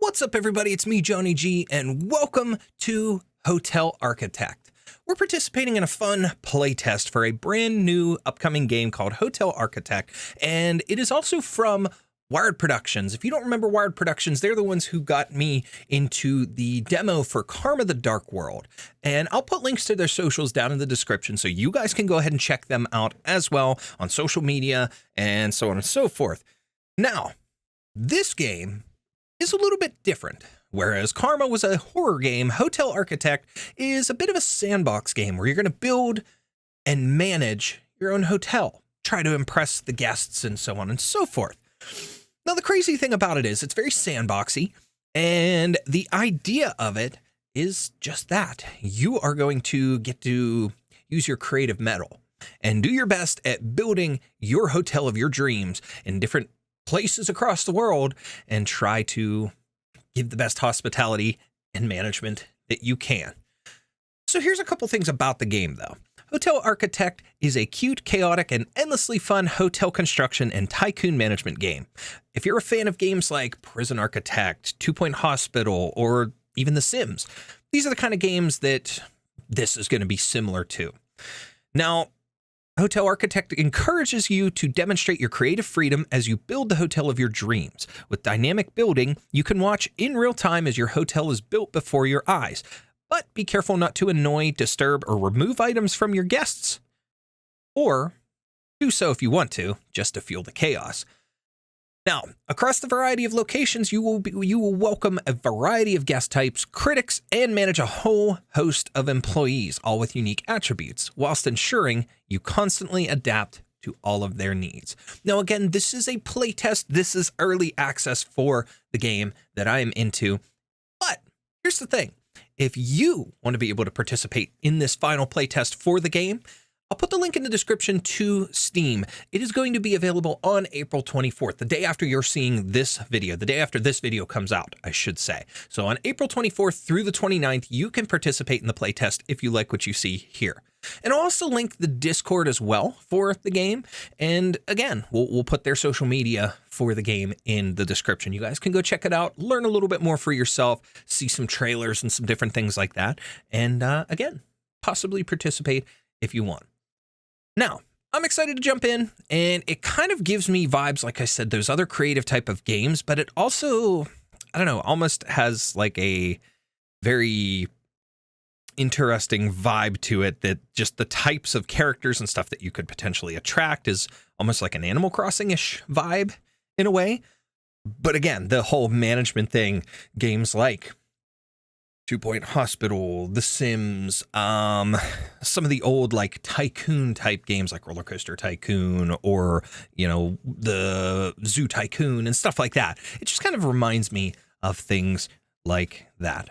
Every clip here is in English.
What's up, everybody? It's me, Johnny G, and welcome to Hotel Architect. We're participating in a fun playtest for a brand new upcoming game called Hotel Architect, and it is also from Wired Productions. If you don't remember Wired Productions, they're the ones who got me into the demo for Karma the Dark World. And I'll put links to their socials down in the description so you guys can go ahead and check them out as well on social media and so on and so forth. Now, this game is a little bit different. Whereas Karma was a horror game, Hotel Architect is a bit of a sandbox game where you're going to build and manage your own hotel, try to impress the guests and so on and so forth. Now, the crazy thing about it is it's very sandboxy, and the idea of it is just that. You are going to get to use your creative metal and do your best at building your hotel of your dreams in different places across the world and try to give the best hospitality and management that you can. So here's a couple things about the game, though. Hotel Architect is a cute, chaotic, and endlessly fun hotel construction and tycoon management game. If you're a fan of games like Prison Architect, 2 Point Hospital, or even The Sims, these are the kind of games that this is going to be similar to. Now, Hotel Architect encourages you to demonstrate your creative freedom as you build the hotel of your dreams. With dynamic building, you can watch in real time as your hotel is built before your eyes. But be careful not to annoy, disturb, or remove items from your guests. Or do so if you want to, just to fuel the chaos. Now, across the variety of locations, you will welcome a variety of guest types, critics, and manage a whole host of employees, all with unique attributes, whilst ensuring you constantly adapt to all of their needs. Now, again, this is a playtest. This is early access for the game that I am into. But here's the thing. If you want to be able to participate in this final playtest for the game, I'll put the link in the description to Steam. It is going to be available on April 24th, the day after you're seeing this video, the day after this video comes out, I should say. So on April 24th through the 29th, you can participate in the playtest if you like what you see here. And I'll also link the Discord as well for the game. And again, we'll put their social media for the game in the description. You guys can go check it out, learn a little bit more for yourself, see some trailers and some different things like that. And again, possibly participate if you want. Now, I'm excited to jump in, and it kind of gives me vibes, like I said, those other creative type of games, but it also, I don't know, almost has like a very interesting vibe to it, that just the types of characters and stuff that you could potentially attract is almost like an Animal Crossing-ish vibe in a way. But again, the whole management thing, games like 2 Point Hospital, The Sims, some of the old like tycoon type games like Roller Coaster Tycoon or, you know, the Zoo Tycoon and stuff like that. It just kind of reminds me of things like that.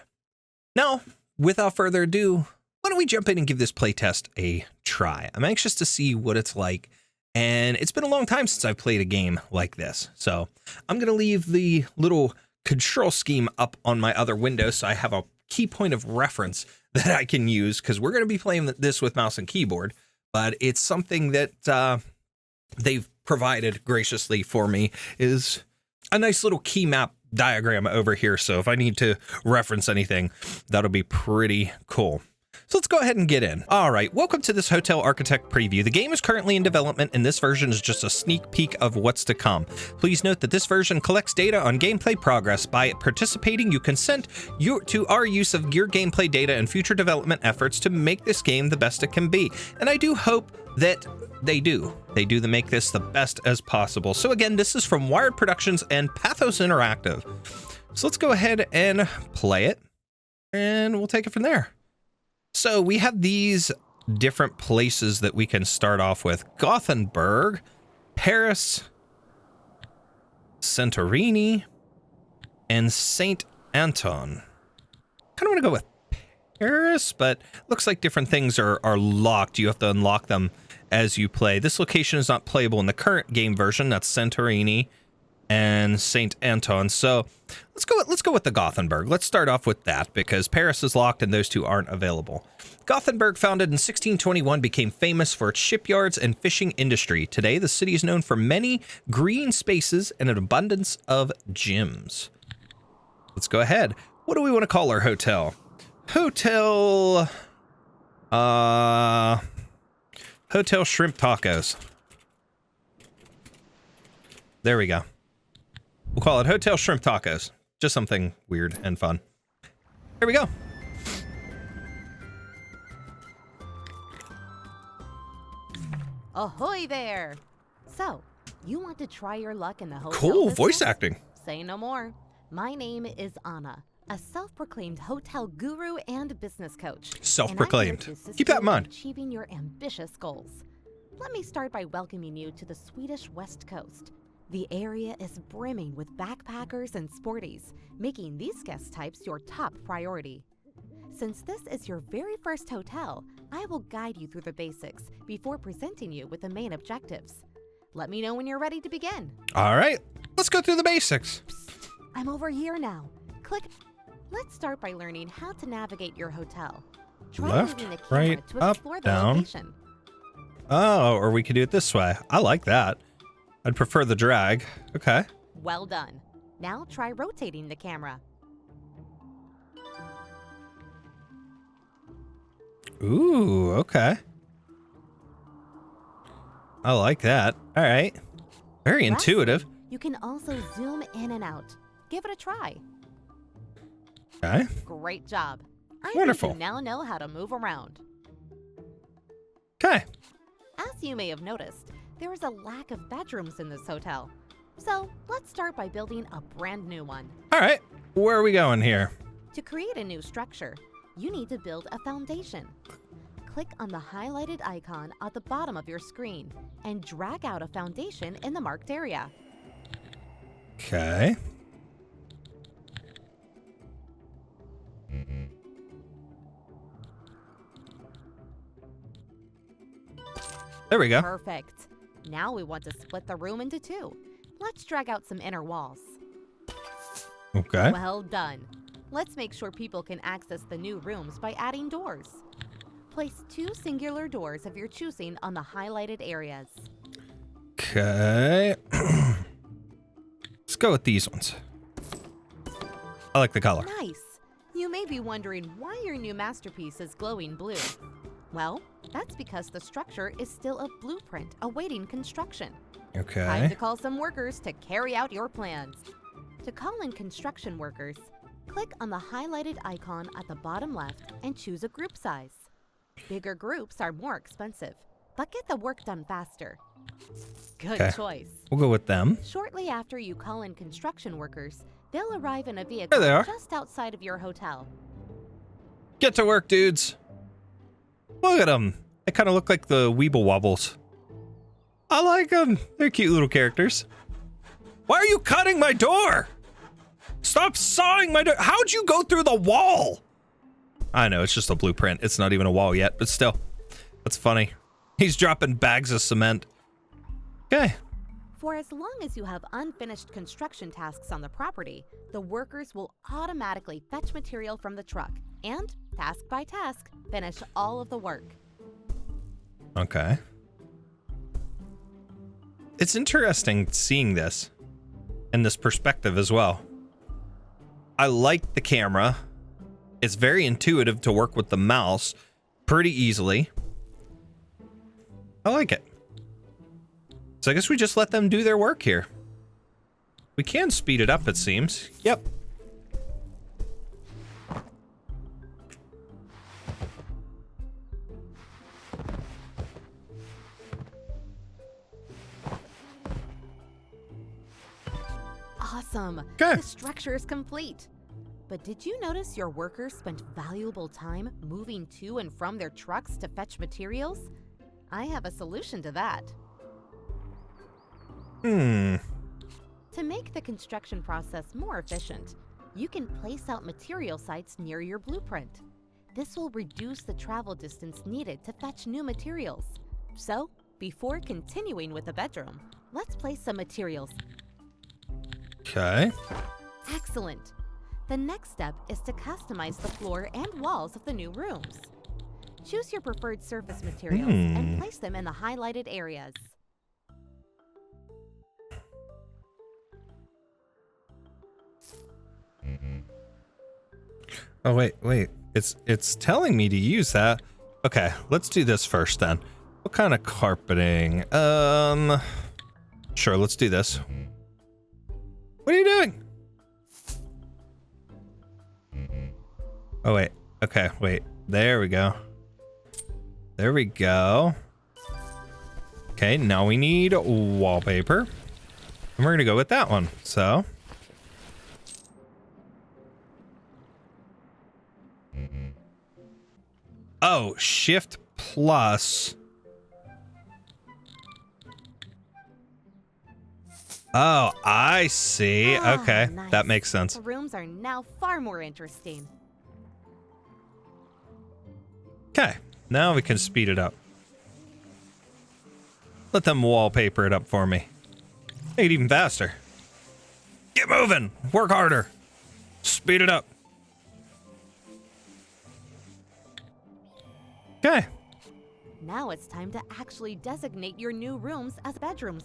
Now, without further ado, why don't we jump in and give this playtest a try? I'm anxious to see what it's like, and it's been a long time since I've played a game like this. So I'm going to leave the little control scheme up on my other window so I have a key point of reference that I can use, because we're going to be playing this with mouse and keyboard, but it's something that they've provided graciously for me, is a nice little key map diagram over here. So if I need to reference anything, that'll be pretty cool. So let's go ahead and get in. All right, welcome to this Hotel Architect preview. The game is currently in development, and this version is just a sneak peek of what's to come. Please note that this version collects data on gameplay progress. By participating, you consent to our use of your gameplay data and future development efforts to make this game the best it can be. And I do hope that they do. They do make this the best as possible. So again, this is from Wired Productions and Pathos Interactive. So let's go ahead and play it, and we'll take it from there. So we have these different places that we can start off with. Gothenburg, Paris, Santorini, and St. Anton. Kind of want to go with Paris, but looks like different things are locked. You have to unlock them as you play. This location is not playable in the current game version. That's Santorini and St. Anton. So let's go with the Gothenburg. Let's start off with that, because Paris is locked and those two aren't available. Gothenburg, founded in 1621, became famous for its shipyards and fishing industry. Today, the city is known for many green spaces and an abundance of gyms. let's go ahead. What do we want to call our hotel? Hotel Shrimp Tacos. There we go. We'll call it Hotel Shrimp Tacos. Just something weird and fun. There we go. Ahoy there! So, you want to try your luck in the hotel Cool business? voice acting. Say no more. My name is Anna, a self-proclaimed hotel guru and business coach. Self-proclaimed. And I'm here to assist Keep that in you mind. achieving your ambitious goals. Let me start by welcoming you to the Swedish West Coast. The area is brimming with backpackers and sporties, making these guest types your top priority. Since this is your very first hotel, I will guide you through the basics before presenting you with the main objectives. Let me know when you're ready to begin. All right, let's go through the basics. Psst, I'm over here now. Click. Let's start by learning how to navigate your hotel. Try Left, moving the camera right, to up, explore the down. location. Oh, or we could do it this way. I like that. I'd prefer the drag. Okay. Well done. Now try rotating the camera. Ooh, okay. I like that. All right. Very intuitive. Lastly, you can also zoom in and out. Give it a try. Okay. Great job. I Wonderful. think you now know how to move around. Okay. As you may have noticed, there is a lack of bedrooms in this hotel. So let's start by building a brand new one. All right. Where are we going here? To create a new structure, you need to build a foundation. Click on the highlighted icon at the bottom of your screen and drag out a foundation in the marked area. Okay. There we go. Perfect. Now we want to split the room into two. Let's drag out some inner walls. Okay. Well done. Let's make sure people can access the new rooms by adding doors. Place 2 singular doors of your choosing on the highlighted areas. Okay. Let's go with these ones. I like the color. Nice. You may be wondering why your new masterpiece is glowing blue. Well, that's because the structure is still a blueprint awaiting construction. Time Okay. to call some workers to carry out your plans. To call in construction workers, click on the highlighted icon at the bottom left and choose a group size. Bigger groups are more expensive, but get the work done faster. Good Okay. choice. We'll go with them. Shortly after you call in construction workers, they'll arrive in a vehicle There they are. just outside of your hotel. Get to work, dudes. Look at them. They kind of look like the Weeble Wobbles. I like them. They're cute little characters. Why are you cutting my door? Stop sawing my door. How'd you go through the wall? I know, it's just a blueprint. It's not even a wall yet, but still. That's funny. He's dropping bags of cement. Okay. For as long as you have unfinished construction tasks on the property, the workers will automatically fetch material from the truck and, task by task, finish all of the work. Okay. It's interesting seeing this and this perspective as well. I like the camera. It's very intuitive to work with the mouse pretty easily. I like it. So I guess we just let them do their work here. We can speed it up, it seems. Yep. Awesome. Okay. The structure is complete. But did you notice your workers spent valuable time moving to and from their trucks to fetch materials? I have a solution to that. To make the construction process more efficient, you can place out material sites near your blueprint. This will reduce the travel distance needed to fetch new materials. So, before continuing with the bedroom, let's place some materials. Okay. Excellent. The next step is to customize the floor and walls of the new rooms. Choose your preferred surface materials and place them in the highlighted areas. Oh, wait. It's telling me to use that. Okay, let's do this first then. What kind of carpeting? Sure, let's do this. What are you doing? Oh, wait. Okay, wait. There we go. There we go. Okay, now we need wallpaper. And we're gonna go with that one, so. Oh, shift plus. Oh, I see. Okay, nice. that makes sense. The rooms are now far more interesting. Okay, now we can speed it up. Let them wallpaper it up for me. Make it even faster. Get moving. Work harder. Speed it up. Okay. Now it's time to actually designate your new rooms as bedrooms.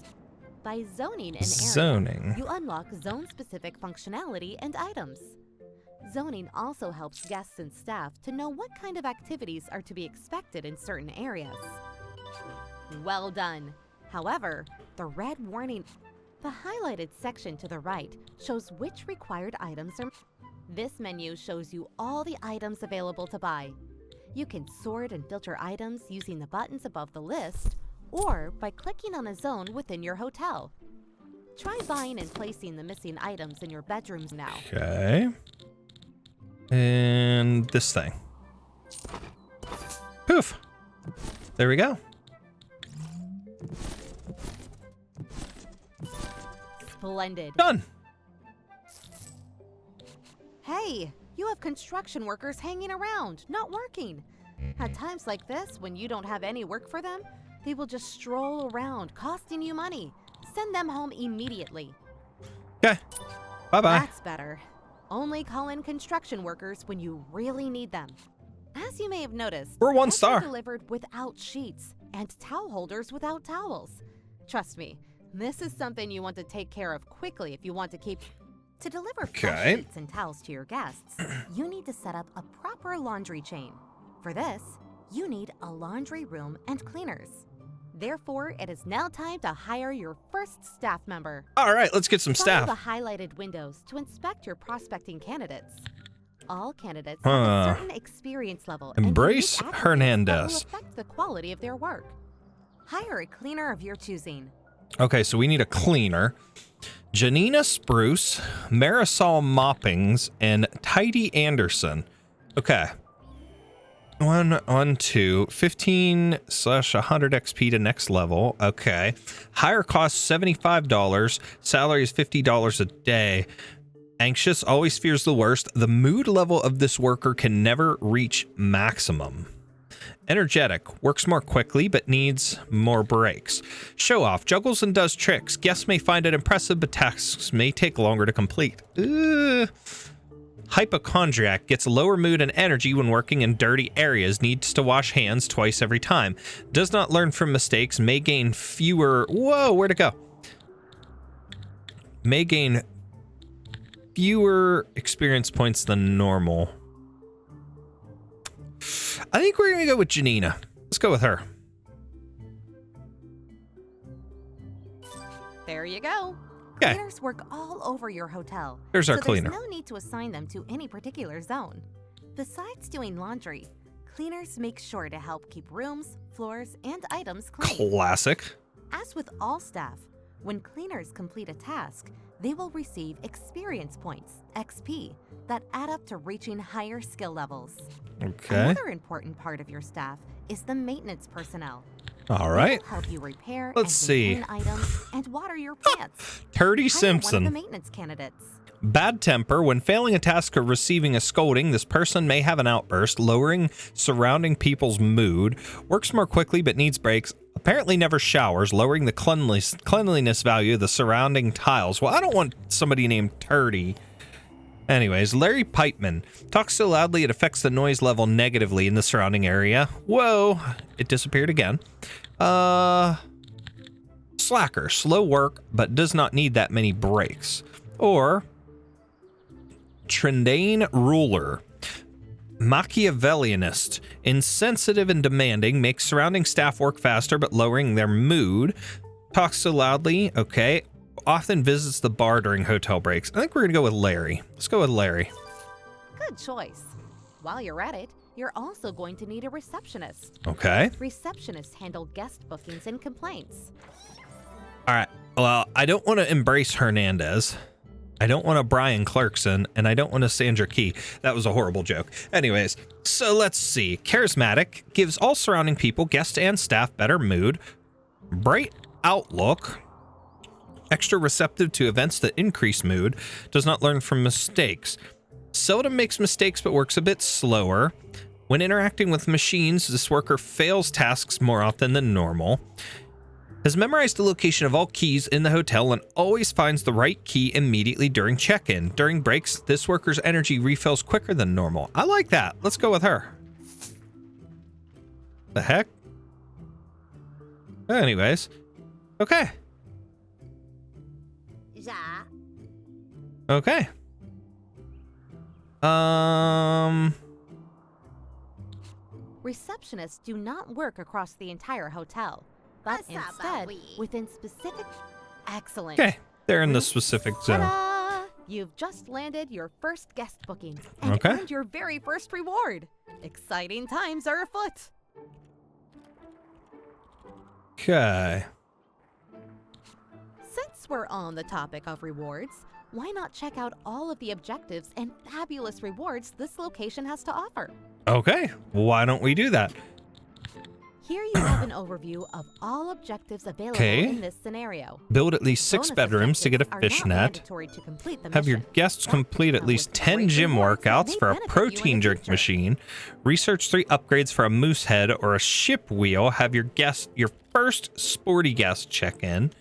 By zoning an area, Zoning. you unlock zone-specific functionality and items. Zoning also helps guests and staff to know what kind of activities are to be expected in certain areas. Well done. However, the red warning, the highlighted section to the right shows which required items are. This menu shows you all the items available to buy. You can sort and filter items using the buttons above the list or by clicking on a zone within your hotel. Try buying and placing the missing items in your bedrooms now. Okay. And this thing. Poof. There we go. Splendid. Done. Hey, you have construction workers hanging around, not working. At times like this, when you don't have any work for them, they will just stroll around, costing you money. Send them home immediately. Okay. Bye-bye. That's better. Only call in construction workers when you really need them. As you may have noticed, We're one beds star. are delivered without sheets and towel holders without towels. Trust me, this is something you want to take care of quickly if you want to keep. To deliver fresh Okay. sheets and towels to your guests, you need to set up a proper laundry chain. For this, you need a laundry room and cleaners. Therefore, it is now time to hire your first staff member. All right, let's get some Follow staff. the highlighted windows to inspect your prospecting candidates. All candidates have a certain experience level. and Embrace unique attributes Hernandez. that will affect the quality of their work. Hire a cleaner of your choosing. Okay, so we need a cleaner. Janina Spruce, Marisol Moppings, and Tidy Anderson. Okay. 2, 15/100 XP to next level. Okay. Higher cost $75. Salary is $50 a day. Anxious, always fears the worst. The mood level of this worker can never reach maximum. Energetic, works more quickly but needs more breaks. Show off, juggles and does tricks. Guests may find it impressive, but tasks may take longer to complete. Hypochondriac, gets lower mood and energy when working in dirty areas, needs to wash hands twice every time. Does not learn from mistakes, may gain fewer... Whoa, where'd it go? May gain fewer experience points than normal. I think we're going to go with Janina. Let's go with her. There you go. Okay. Cleaners work all over your hotel. There's our so cleaner. There's no need to assign them to any particular zone. Besides doing laundry, cleaners make sure to help keep rooms, floors, and items clean. Classic. As with all staff, when cleaners complete a task, they will receive experience points, XP, that add up to reaching higher skill levels. Okay. Another important part of your staff is the maintenance personnel. All right. They will help you repair Let's and see. maintain items and water your plants. Turdy Hire Simpson. one of the maintenance candidates. Bad temper. When failing a task or receiving a scolding, this person may have an outburst, lowering surrounding people's mood. Works more quickly but needs breaks. Apparently never showers, lowering the cleanliness value of the surrounding tiles. Well, I don't want somebody named Turdy. Anyways, Larry Pipeman. Talks so loudly it affects the noise level negatively in the surrounding area. Whoa, it disappeared again. Slacker. Slow work, but does not need that many breaks. Or Trendane Ruler. Machiavellianist, insensitive and demanding, makes surrounding staff work faster but lowering their mood. Talks so loudly, okay. Often visits the bar during hotel breaks. I think we're gonna go with Larry. Let's go with Larry. Good choice. While you're at it, you're also going to need a receptionist. Okay. Receptionists handle guest bookings and complaints. All right. Well, I don't want to embrace Hernandez. I don't want a Brian Clarkson, and I don't want a Sandra Key. That was a horrible joke. Anyways, so let's see. Charismatic, gives all surrounding people, guests and staff, better mood. Bright outlook, extra receptive to events that increase mood, does not learn from mistakes. Seldom makes mistakes but works a bit slower. When interacting with machines, this worker fails tasks more often than normal. Has memorized the location of all keys in the hotel and always finds the right key immediately during check-in. During breaks, this worker's energy refills quicker than normal. I like that. Let's go with her. The heck? Anyways. Okay. Yeah. Okay. Receptionists do not work across the entire hotel, but instead within specific... Excellent. Okay. They're in the specific zone. Ta-da! You've just landed your first guest booking and Okay. earned your very first reward. Exciting times are afoot. Okay. Since we're on the topic of rewards, why not check out all of the objectives and fabulous rewards this location has to offer? Okay. Why don't we do that? Here you have an overview of all objectives available Okay. in this scenario. Build at least 6 Bonus bedrooms to get a objectives are not fishnet. mandatory to complete the Have your mission. guests That complete at comes least with 10 great gym rewards that workouts may for a benefit you in the protein drink future. machine. Research 3 upgrades for a moose head or a ship wheel. Have your first sporty guest check in.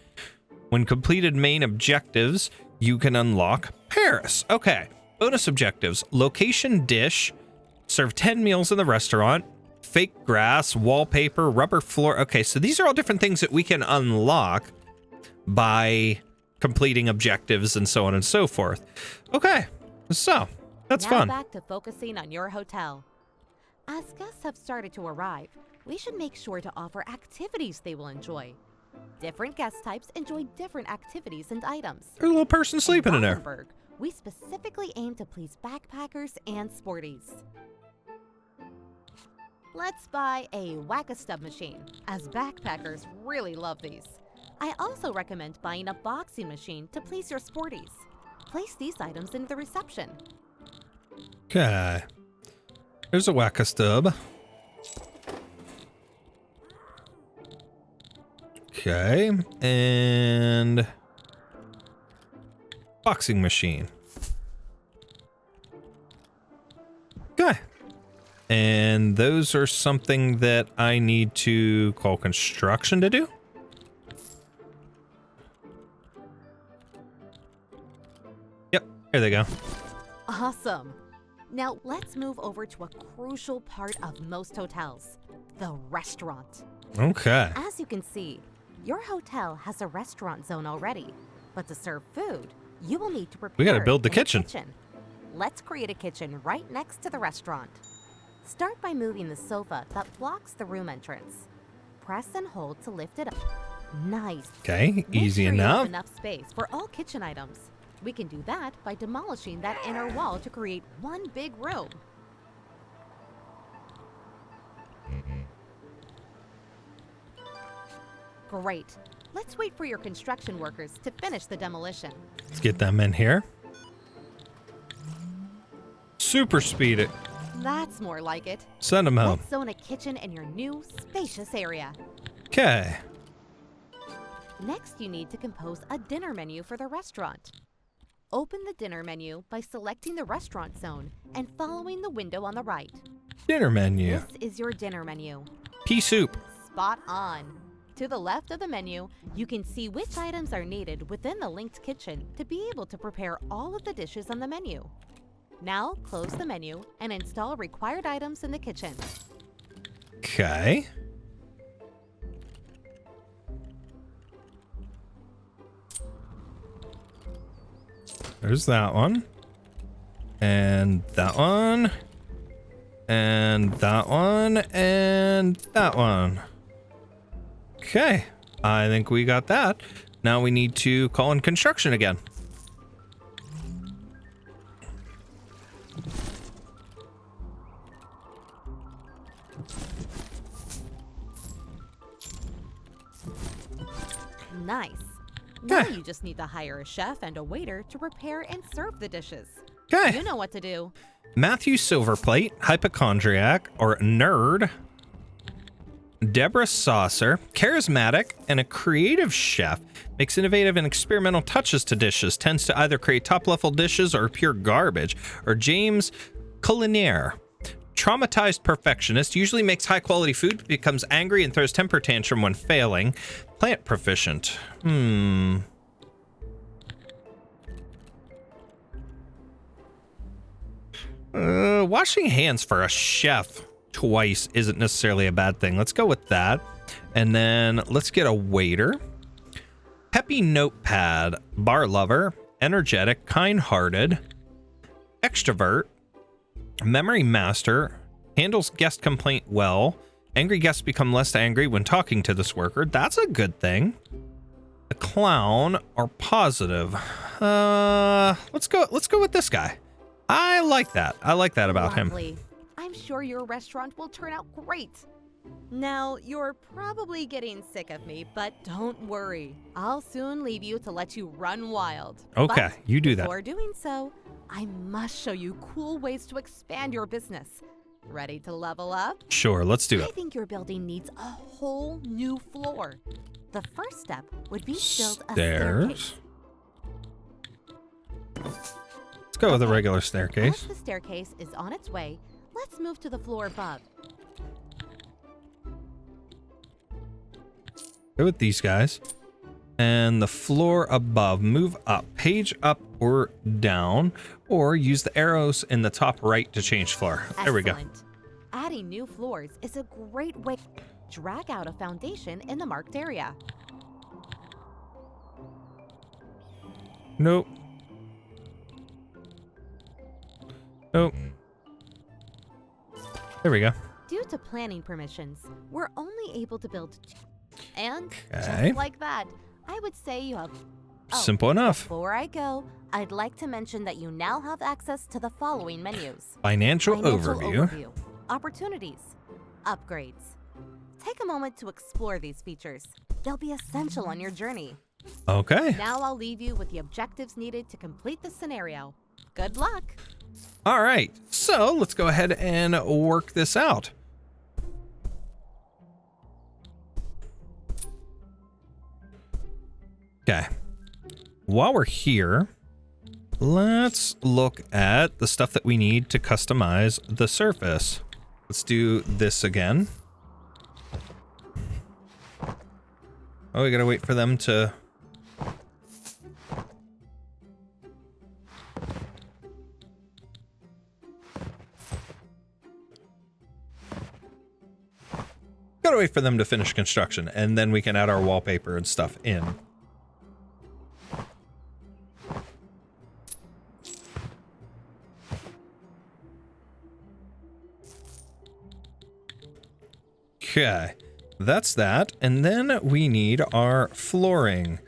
When completed main objectives, you can unlock Paris. Okay. Bonus objectives. Location dish. Serve 10 meals in the restaurant. Fake grass, wallpaper, rubber floor. Okay, so these are all different things that we can unlock by completing objectives and so on and so forth. Okay, so that's now fun. Back to focusing on your hotel. As guests have started to arrive, we should make sure to offer activities they will enjoy. Different guest types enjoy different activities and items. There's a little person sleeping in there. Gothenburg, we specifically aim to please backpackers and sporties. Let's buy a Whack-A-Stub machine, as backpackers really love these. I also recommend buying a boxing machine to please your sporties. Place these items in the reception. Okay. There's a Whack-A-Stub. Okay, and boxing machine. Okay. And those are something that I need to call construction to do. Yep, here they go. Awesome. Now let's move over to a crucial part of most hotels, the restaurant. Okay. As you can see, your hotel has a restaurant zone already, but to serve food, you will need to prepare We gotta build the in a kitchen. Let's create a kitchen right next to the restaurant. Start by moving the sofa that blocks the room entrance. Press and hold to lift it up. Nice. Okay, Make easy sure you have enough. enough space for all kitchen items. We can do that by demolishing that inner wall to create one big room. Great. Let's wait for your construction workers to finish the demolition. Let's get them in here. Super speed it. That's more like it. Send them home. Let's zone a kitchen in your new, spacious area. Okay. Next, you need to compose a dinner menu for the restaurant. Open the dinner menu by selecting the restaurant zone and following the window on the right. Dinner menu. This is your dinner menu. Pea soup. Spot on. To the left of the menu, you can see which items are needed within the linked kitchen to be able to prepare all of the dishes on the menu. Now, close the menu and install required items in the kitchen. Okay. There's that one. And that one. And that one. And that one. Okay. I think we got that. Now we need to call in construction again. Nice. Now you just need to hire a chef and a waiter to prepare and serve the dishes. Okay. You know what to do. Matthew Silverplate, hypochondriac or nerd. Deborah Saucer, charismatic and a creative chef, makes innovative and experimental touches to dishes, tends to either create top-level dishes or pure garbage. Or James Culinaire, traumatized perfectionist, usually makes high-quality food, becomes angry and throws temper tantrum when failing. Plant proficient. Washing hands for a chef twice isn't necessarily a bad thing. Let's go with that. And then let's get a waiter. Peppy notepad, bar lover, energetic, kind-hearted, extrovert, memory master, handles guest complaint well. Angry guests become less angry when talking to this worker. That's a good thing. A clown or positive. Let's go with this guy. I like that. I like that about Lovely. him. I'm sure your restaurant will turn out great. Now, you're probably getting sick of me, but don't worry. I'll soon leave you to let you run wild. Okay, But you do that. before doing so, I must show you cool ways to expand your business. Ready to level up? Sure, let's do I it. think your building needs a whole new floor. The first step would be to build a Stairs. staircase. Let's go with a regular staircase. As the staircase is on its way, let's move to the floor above. Go with these guys. And the floor above, move up, page up or down, or use the arrows in the top right to change floor. There we go. Excellent. Adding new floors is a great way to drag out a foundation in the marked area. Nope. Nope. There we go. Due to planning permissions, we're only able to build two. And Okay. just like that, I would say you have... Simple enough. Before I go, I'd like to mention that you now have access to the following menus. Financial overview. Opportunities, upgrades. Take a moment to explore these features. They'll be essential on your journey. Okay. Now I'll leave you with the objectives needed to complete the scenario. Good luck. All right. So let's go ahead and work this out. Okay. While we're here, let's look at the stuff that we need to customize the surface. Let's do this again. Oh, we gotta wait for them to... Gotta wait for them to finish construction, and then we can add our wallpaper and stuff in. Okay, that's that. And then we need our flooring.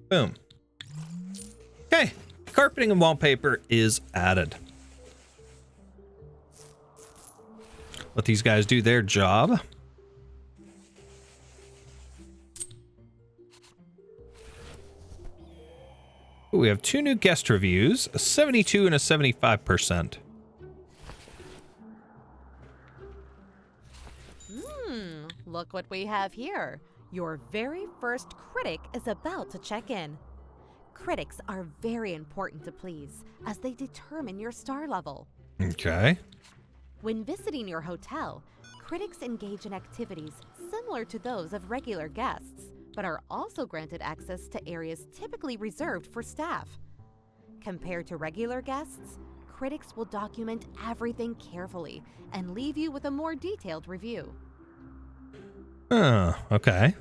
Boom. Okay, carpeting and wallpaper is added. Let these guys do their job. Ooh, we have 2 new guest reviews, a 72 and a 75%. Look what we have here. Your very first critic is about to check in. Critics are very important to please, as they determine your star level. Okay. When visiting your hotel, critics engage in activities similar to those of regular guests, but are also granted access to areas typically reserved for staff. Compared to regular guests, critics will document everything carefully and leave you with a more detailed review. Oh, okay.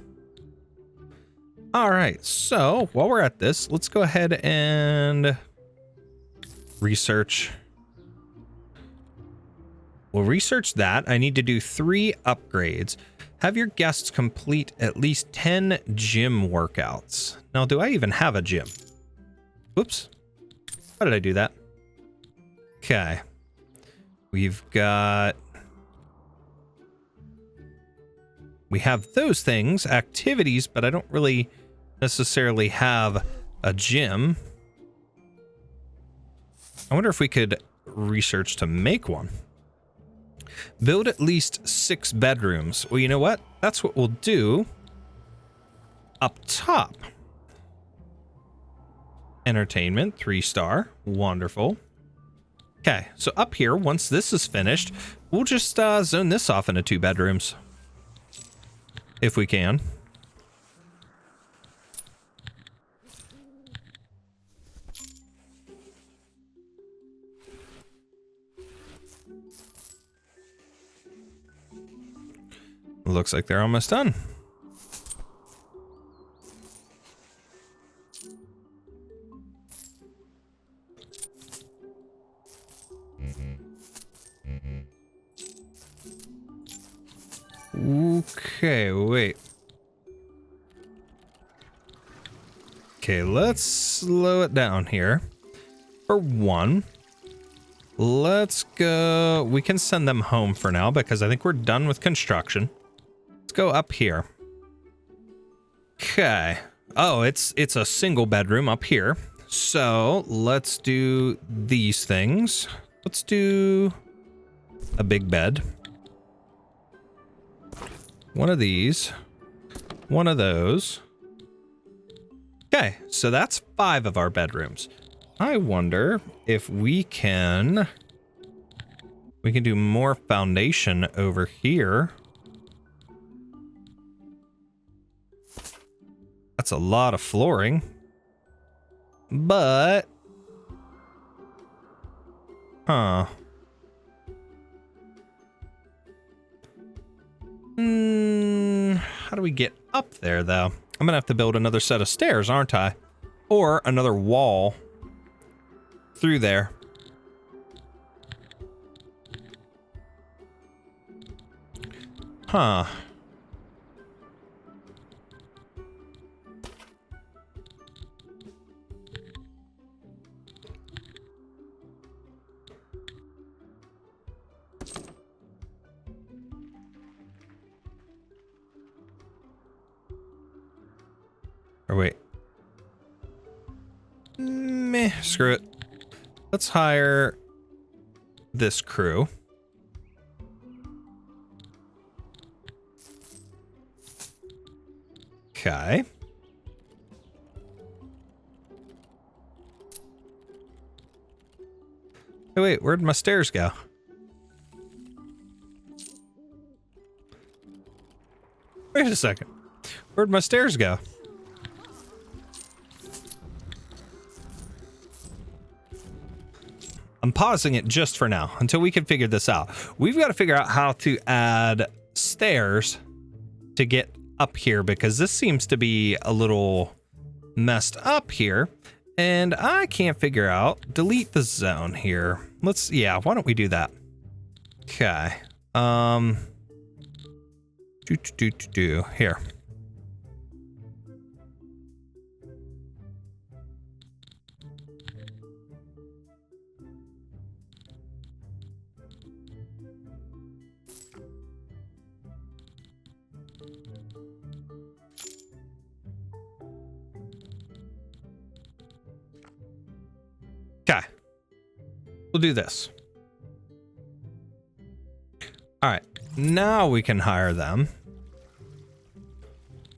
All right, so while we're at this, let's go ahead and research we'll research that. I need to do 3 upgrades. Have your guests complete at least 10 gym workouts. Now, do I even have a gym? Whoops. How did I do that? Okay. We've got... We have those things, activities, but I don't really necessarily have a gym. I wonder if we could research to make one. Build at least 6 bedrooms. Well, you know what? That's what we'll do up top. Entertainment, 3-star. Wonderful. Okay, so up here, once this is finished, we'll just zone this off into 2 bedrooms. If we can. Looks like they're almost done. Okay, wait. Okay, let's slow it down here. For one, let's go. We can send them home for now because I think we're done with construction. Let's go up here. Okay. Oh, it's a single bedroom up here. So let's do these things. Let's do a big bed. One of these. One of those. Okay, so that's 5 of our bedrooms. I wonder if we can do more foundation over here. That's a lot of flooring. But how do we get up there, though? I'm gonna have to build another set of stairs, aren't I? Or another wall through there. Huh. Or wait. Meh, screw it. Let's hire this crew. Okay. Hey, wait, where'd my stairs go? Wait a second. Where'd my stairs go? I'm pausing it just for now until we can figure this out. We've got to figure out how to add stairs to get up here because this seems to be a little messed up here and I can't figure out. Delete the zone here. Yeah, why don't we do that? Okay. Here. Okay. We'll do this. All right. Now we can hire them.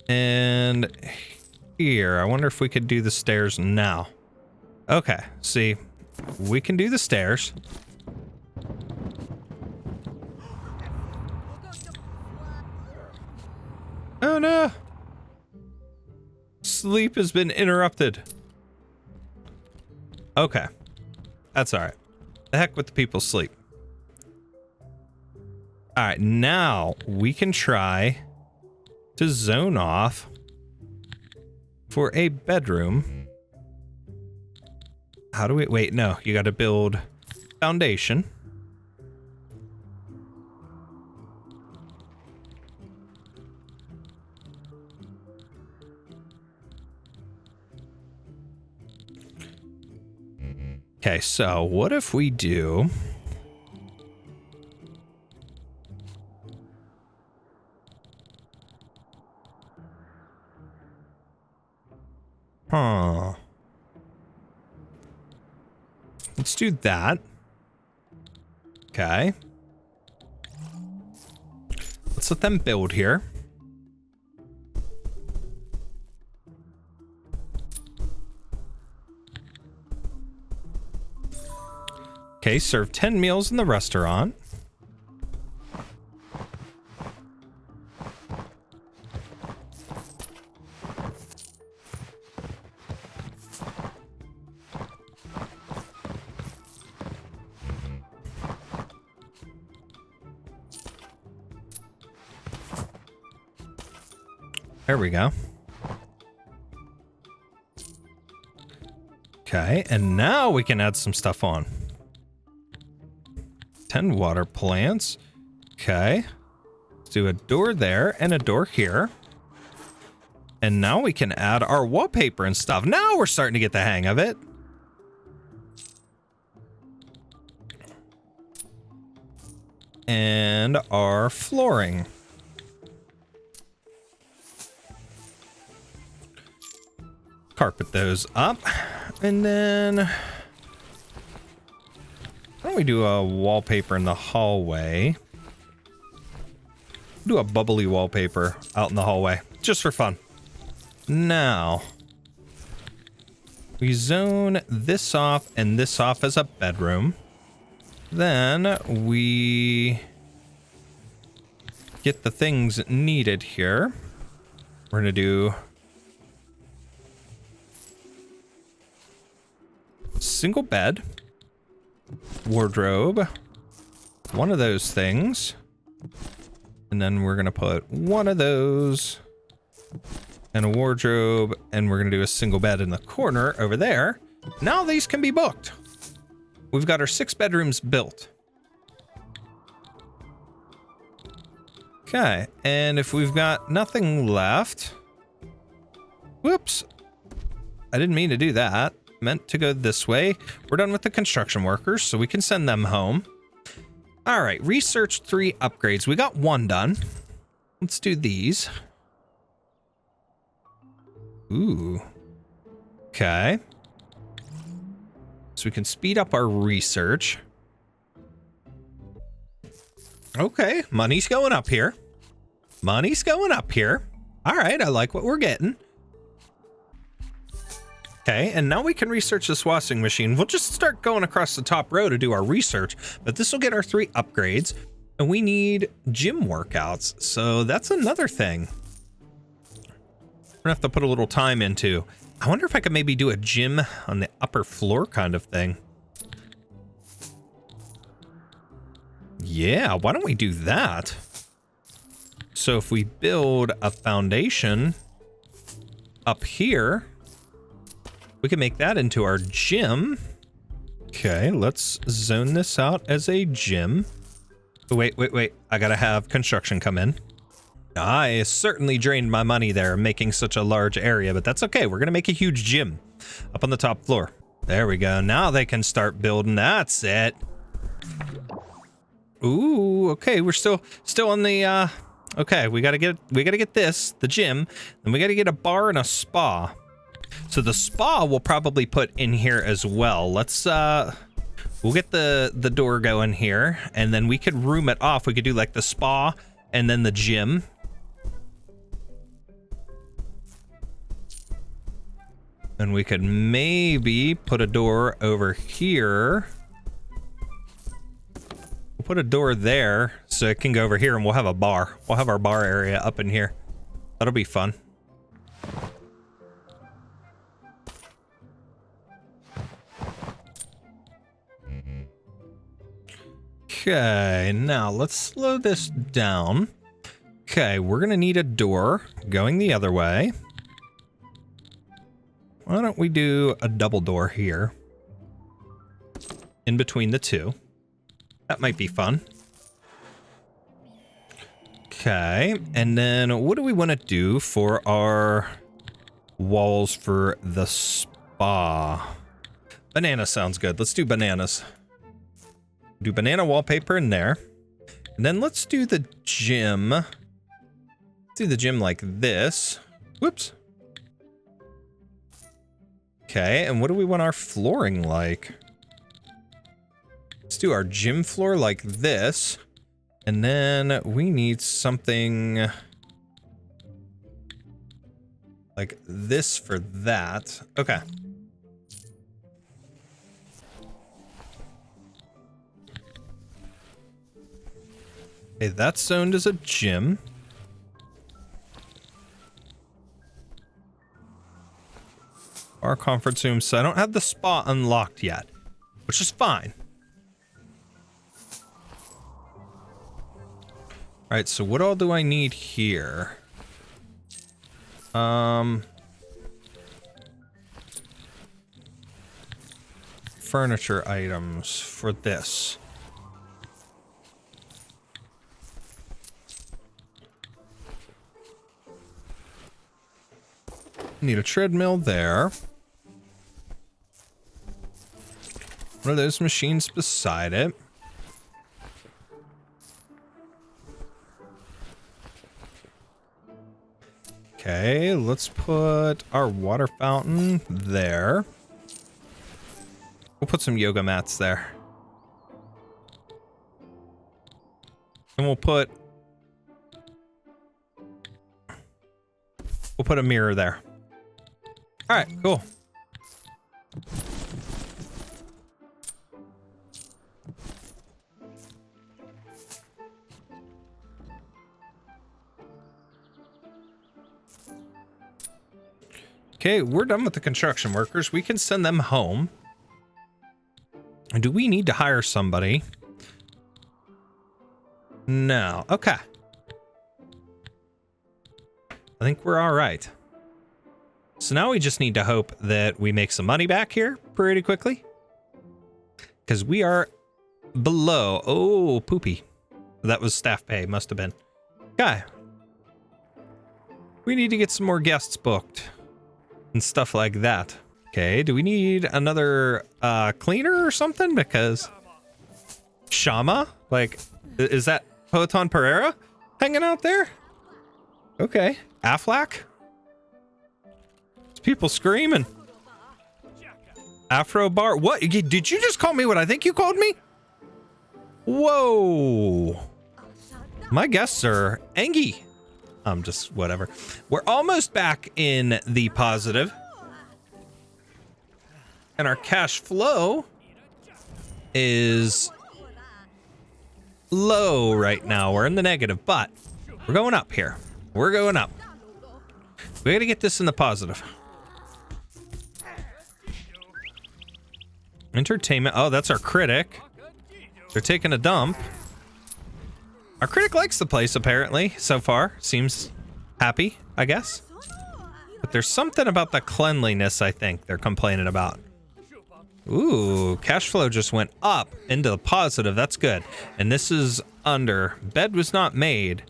And here, I wonder if we could do the stairs now. Okay. See, we can do the stairs. Oh no. Sleep has been interrupted. Okay. That's all right. The heck with the people's sleep. All right, now we can try to zone off for a bedroom. How do we, wait, no, you got to build foundation. Okay, so what if we do... Huh. Let's do that. Okay. Let's let them build here. Okay, serve 10 meals in the restaurant. There we go. Okay, and now we can add some stuff on. 10 water plants. Okay. Let's do a door there and a door here. And now we can add our wallpaper and stuff. Now we're starting to get the hang of it. And our flooring. Carpet those up. And then... why don't we do a wallpaper in the hallway? Do a bubbly wallpaper out in the hallway, just for fun. Now, we zone this off and this off as a bedroom. Then we get the things needed here. We're gonna do single bed, wardrobe, one of those things, and then we're gonna put one of those and a wardrobe, and we're gonna do a single bed in the corner over there. Now these can be booked. We've got our 6 bedrooms built. Okay, and if we've got nothing left, whoops, I didn't mean to do that. Meant to go this way. We're done with the construction workers, so we can send them home. All right, research 3 upgrades. We got 1 done. Let's do these. Ooh. Okay. So we can speed up our research. Okay, money's going up here. Money's going up here. All right, I like what we're getting. Okay, and now we can research this washing machine. We'll just start going across the top row to do our research, but this will get our 3 upgrades, and we need gym workouts, so that's another thing we're gonna have to put a little time into. I wonder if I could maybe do a gym on the upper floor kind of thing. Yeah, why don't we do that? So if we build a foundation up here, we can make that into our gym. Okay, let's zone this out as a gym. Oh, wait. I gotta have construction come in. I certainly drained my money there making such a large area, but that's okay. We're gonna make a huge gym up on the top floor. There we go. Now they can start building. That's it. Ooh, okay. We're still on the, okay, we gotta get this, the gym, and we gotta get a bar and a spa. So the spa we'll probably put in here as well. Let's we'll get the door going here, and then we could room it off. We could do like the spa and then the gym. And we could maybe put a door over here. We'll put a door there so it can go over here, and we'll have a bar. We'll have our bar area up in here. That'll be fun. Okay, now let's slow this down. Okay, we're gonna need a door going the other way. Why don't we do a double door here in between the 2? That might be fun. Okay, and then what do we want to do for our walls for the spa? Banana sounds good. Let's do bananas. Do banana wallpaper in there. And then let's do the gym. Let's do the gym like this. Whoops. Okay, and what do we want our flooring like? Let's do our gym floor like this. And then we need something like this for that. Okay. Okay, that's zoned as a gym. Our conference room, so I don't have the spa unlocked yet, which is fine. All right, so what all do I need here? Furniture items for this. Need a treadmill there. One of those machines beside it. Okay, let's put our water fountain there. We'll put some yoga mats there. And we'll put a mirror there. All right, cool. Okay, we're done with the construction workers. We can send them home. Do we need to hire somebody? No. Okay. I think we're all right. So now we just need to hope that we make some money back here pretty quickly. Because we are below. Oh, poopy. That was staff pay, must have been. Okay. We need to get some more guests booked. And stuff like that. Okay, do we need another cleaner or something? Because Shama? Like, is that Poton Pereira hanging out there? Okay. Aflac? There's people screaming. Afro Bar? What? Did you just call me what I think you called me? Whoa. My guests are Angie. I'm just whatever. We're almost back in the positive. And our cash flow is low right now. We're in the negative, but we're going up here. We're going up. We got to get this in the positive. Entertainment. Oh, that's our critic. They're taking a dump. Our critic likes the place, apparently, so far. Seems happy, I guess. But there's something about the cleanliness, I think, they're complaining about. Ooh, cash flow just went up into the positive. That's good. And this is under. Bed was not made.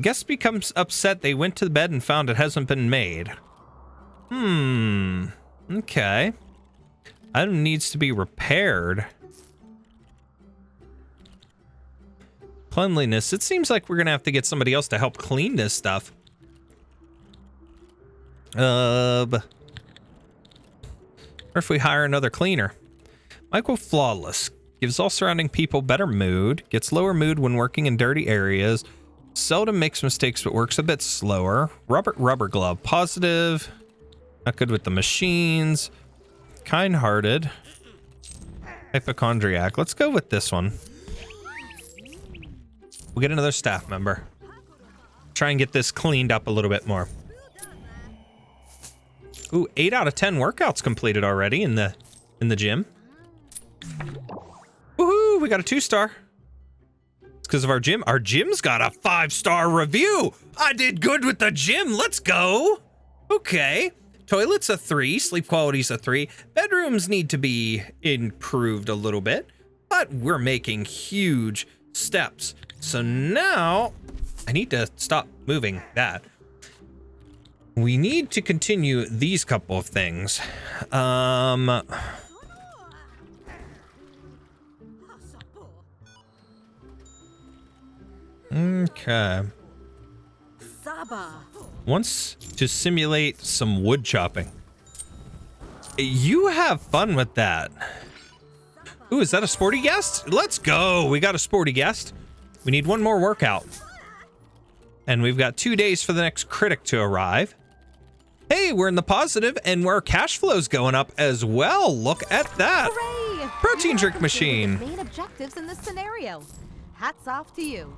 Guest becomes upset they went to the bed and found it hasn't been made. Okay. Item needs to be repaired. Cleanliness. It seems like we're going to have to get somebody else to help clean this stuff. Or if we hire another cleaner. Michael Flawless. Gives all surrounding people better mood. Gets lower mood when working in dirty areas. Seldom makes mistakes but works a bit slower. Robert Rubber Glove. Positive. Not good with the machines. Kind-hearted. Hypochondriac. Let's go with this one. We'll get another staff member. Try and get this cleaned up a little bit more. Ooh, 8 out of 10 workouts completed already in the gym. Woohoo, we got a 2-star. It's because of our gym. Our gym's got a 5-star review. I did good with the gym. Let's go. Okay. Toilet's a 3. Sleep quality's a 3. Bedrooms need to be improved a little bit, but we're making huge steps. So now I need to stop moving that. We need to continue these couple of things. Okay. Saba. Wants to simulate some wood chopping. You have fun with that. Ooh, is that a sporty guest? Let's go. We got a sporty guest. We need one more workout. And we've got 2 days for the next critic to arrive. Hey, we're in the positive and our cash flow's going up as well. Look at that. Hooray! Protein drink machine. Main objectives in this scenario. Hats off to you.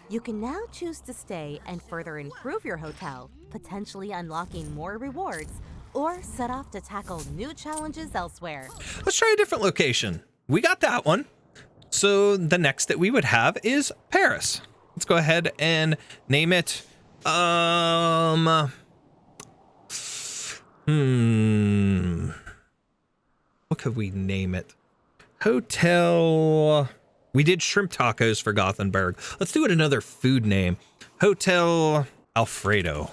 You can now choose to stay and further improve your hotel, potentially unlocking more rewards, or set off to tackle new challenges elsewhere. Let's try a different location. We got that one. So the next that we would have is Paris. Let's go ahead and name it. What could we name it? Hotel. We did shrimp tacos for Gothenburg. Let's do it another food name. Hotel Alfredo.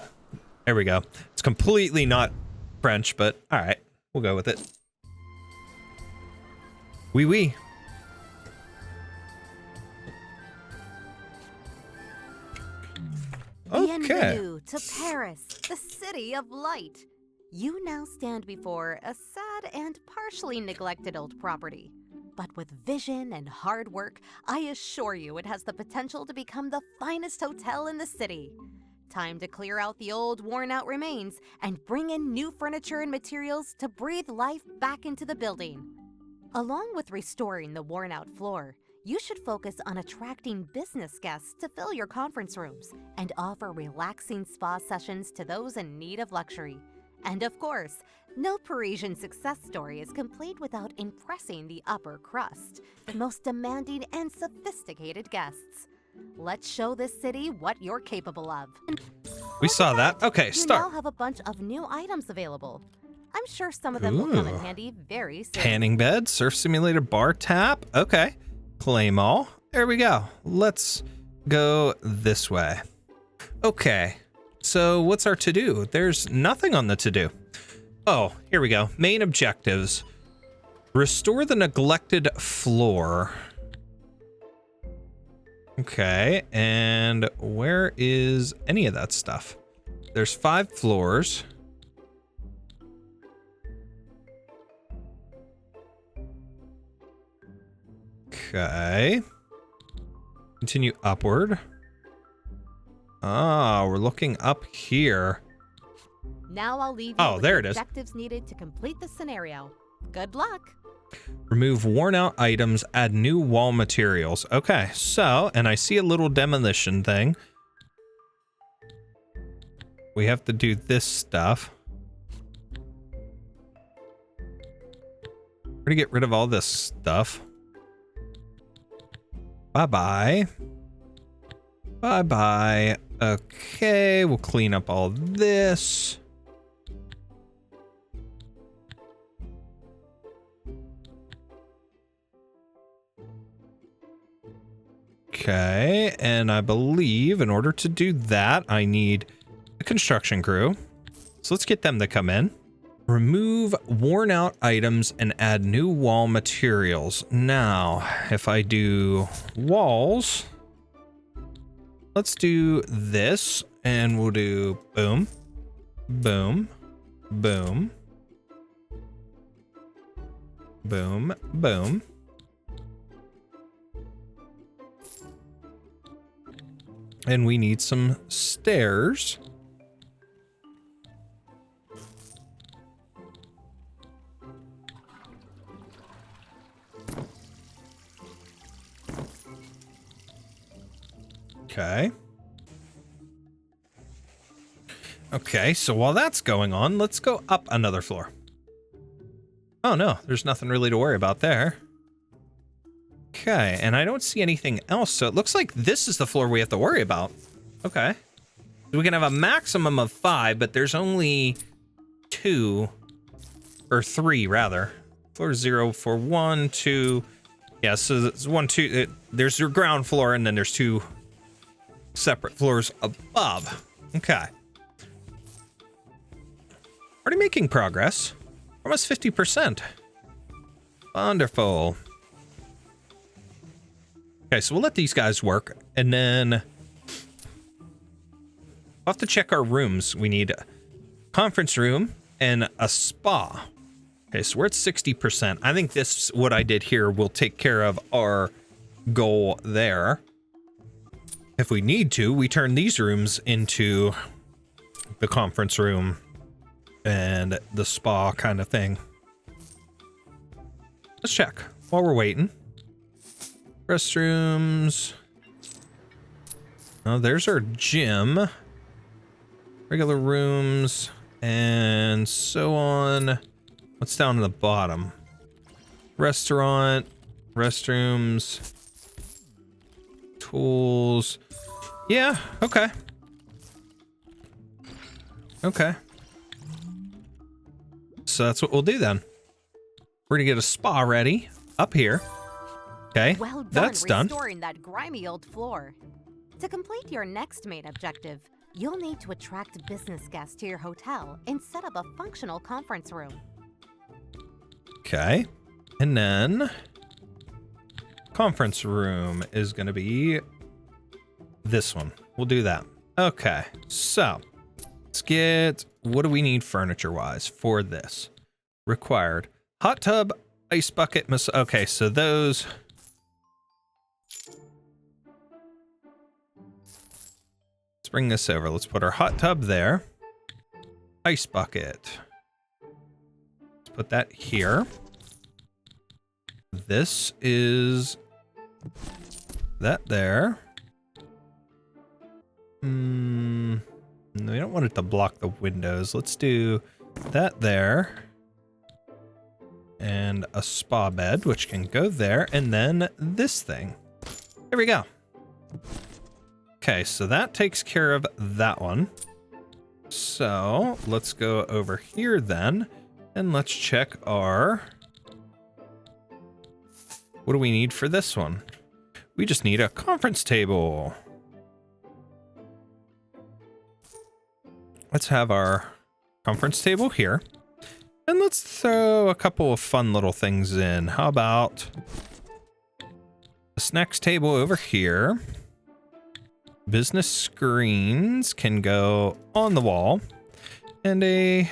There we go. It's completely not French, but all right, we'll go with it. Oui, oui. Okay. Bienvenue to Paris, the city of light. You now stand before a sad and partially neglected old property. But with vision and hard work, I assure you it has the potential to become the finest hotel in the city. Time to clear out the old, worn-out remains and bring in new furniture and materials to breathe life back into the building. Along with restoring the worn-out floor, you should focus on attracting business guests to fill your conference rooms and offer relaxing spa sessions to those in need of luxury. And of course, no Parisian success story is complete without impressing the upper crust, the most demanding and sophisticated guests. Let's show this city what you're capable of. We saw that. Okay, You start. now have a bunch of new items available. I'm sure some of them will come in handy very soon. Tanning bed, surf simulator, bar tap. Okay. Claim all. There we go. Let's go this way. Okay. So what's our to-do? There's nothing on the to-do. Oh, here we go. Main objectives. Restore the neglected floor. Okay. And where is any of that stuff? There's 5 floors. Okay. Continue upward. Ah, we're looking up here. Now I'll leave you Oh, with there the it is. objectives needed to complete the scenario. Good luck. Remove worn out items, add new wall materials. Okay, so, and I see a little demolition thing. We have to do this stuff. We're gonna get rid of all this stuff. Bye-bye. Bye-bye. Okay, we'll clean up all this. Okay, and I believe in order to do that, I need a construction crew. So let's get them to come in. Remove worn out items and add new wall materials. Now, if I do walls, let's do this and we'll do boom, boom, boom, boom, boom. And we need some stairs. Okay. Okay, so while that's going on, let's go up another floor. Oh no, there's nothing really to worry about there. Okay, and I don't see anything else, so it looks like this is the floor we have to worry about. Okay. We can have a maximum of 5, but there's only 2, or 3 rather. Floor 0 for 1, 2. Yeah, so it's 1, 2. There's your ground floor, and then there's 2 separate floors above. Okay. Already making progress. Almost 50%. Wonderful. Okay, so we'll let these guys work, and then We'll have to check our rooms. We need a conference room and a spa. Okay, so we're at 60%. I think this, what I did here, will take care of our goal there. If we need to, we turn these rooms into the conference room and the spa kind of thing. Let's check while we're waiting. Restrooms. Oh, there's our gym. Regular rooms and so on. What's down at the bottom? Restaurant, restrooms, tools. Yeah, okay. Okay. So that's what we'll do then. We're gonna get a spa ready up here. Okay, well done, that's done. Restoring that grimy old floor. To complete your next main objective, you'll need to attract business guests to your hotel and set up a functional conference room. Okay, and then conference room is gonna be this one. We'll do that. Okay, so let's get, what do we need furniture-wise for this? Required. Hot tub, ice bucket, okay, so those. Let's bring this over. Let's put our hot tub there. Ice bucket. Let's put that here. This is that there. No, we don't want it to block the windows. Let's do that there. And a spa bed, which can go there. And then this thing. There we go. Okay, so that takes care of that one. So let's go over here then. And let's check our... What do we need for this one? We just need a conference table. Let's have our conference table here. And let's throw a couple of fun little things in. How about a snacks table over here? Business screens can go on the wall. And a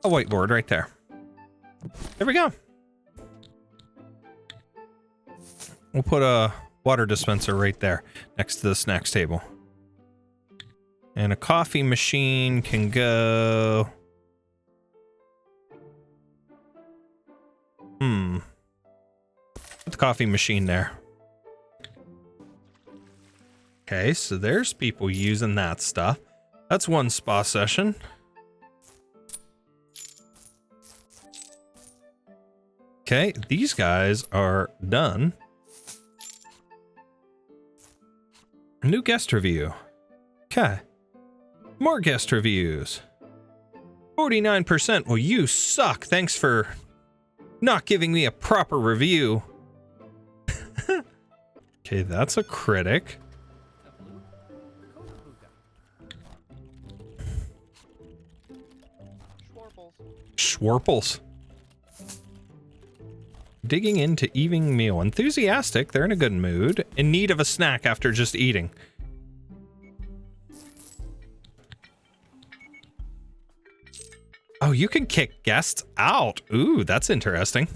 whiteboard right there. There we go. We'll put a water dispenser right there next to the snacks table. And a coffee machine can go... Put the coffee machine there. Okay, so there's people using that stuff. That's one spa session. Okay, these guys are done. New guest review. Okay. More guest reviews. 49%. Well, you suck. Thanks for not giving me a proper review. Okay, that's a critic. Schwarples. Digging into evening meal. Enthusiastic. They're in a good mood. In need of a snack after just eating. Oh, you can kick guests out. Ooh, that's interesting.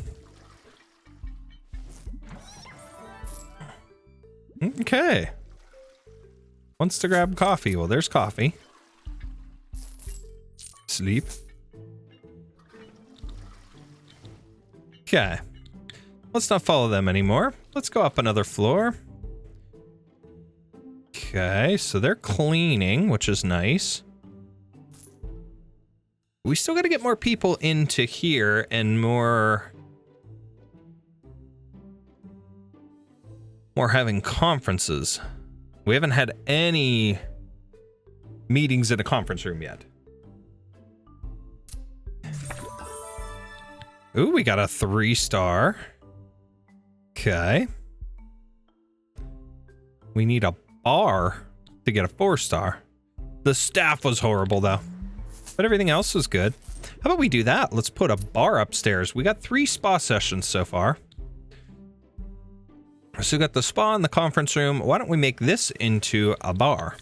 Okay. Wants to grab coffee. Well, there's coffee. Sleep. Okay. Let's not follow them anymore. Let's go up another floor. Okay, so they're cleaning, which is nice. We still got to get more people into here and more having conferences. We haven't had any meetings in a conference room yet. Ooh, we got a 3-star. Okay. We need a bar to get a 4-star. The staff was horrible though, but everything else was good. How about we do that? Let's put a bar upstairs. We got 3 spa sessions so far. So we got the spa and the conference room. Why don't we make this into a bar?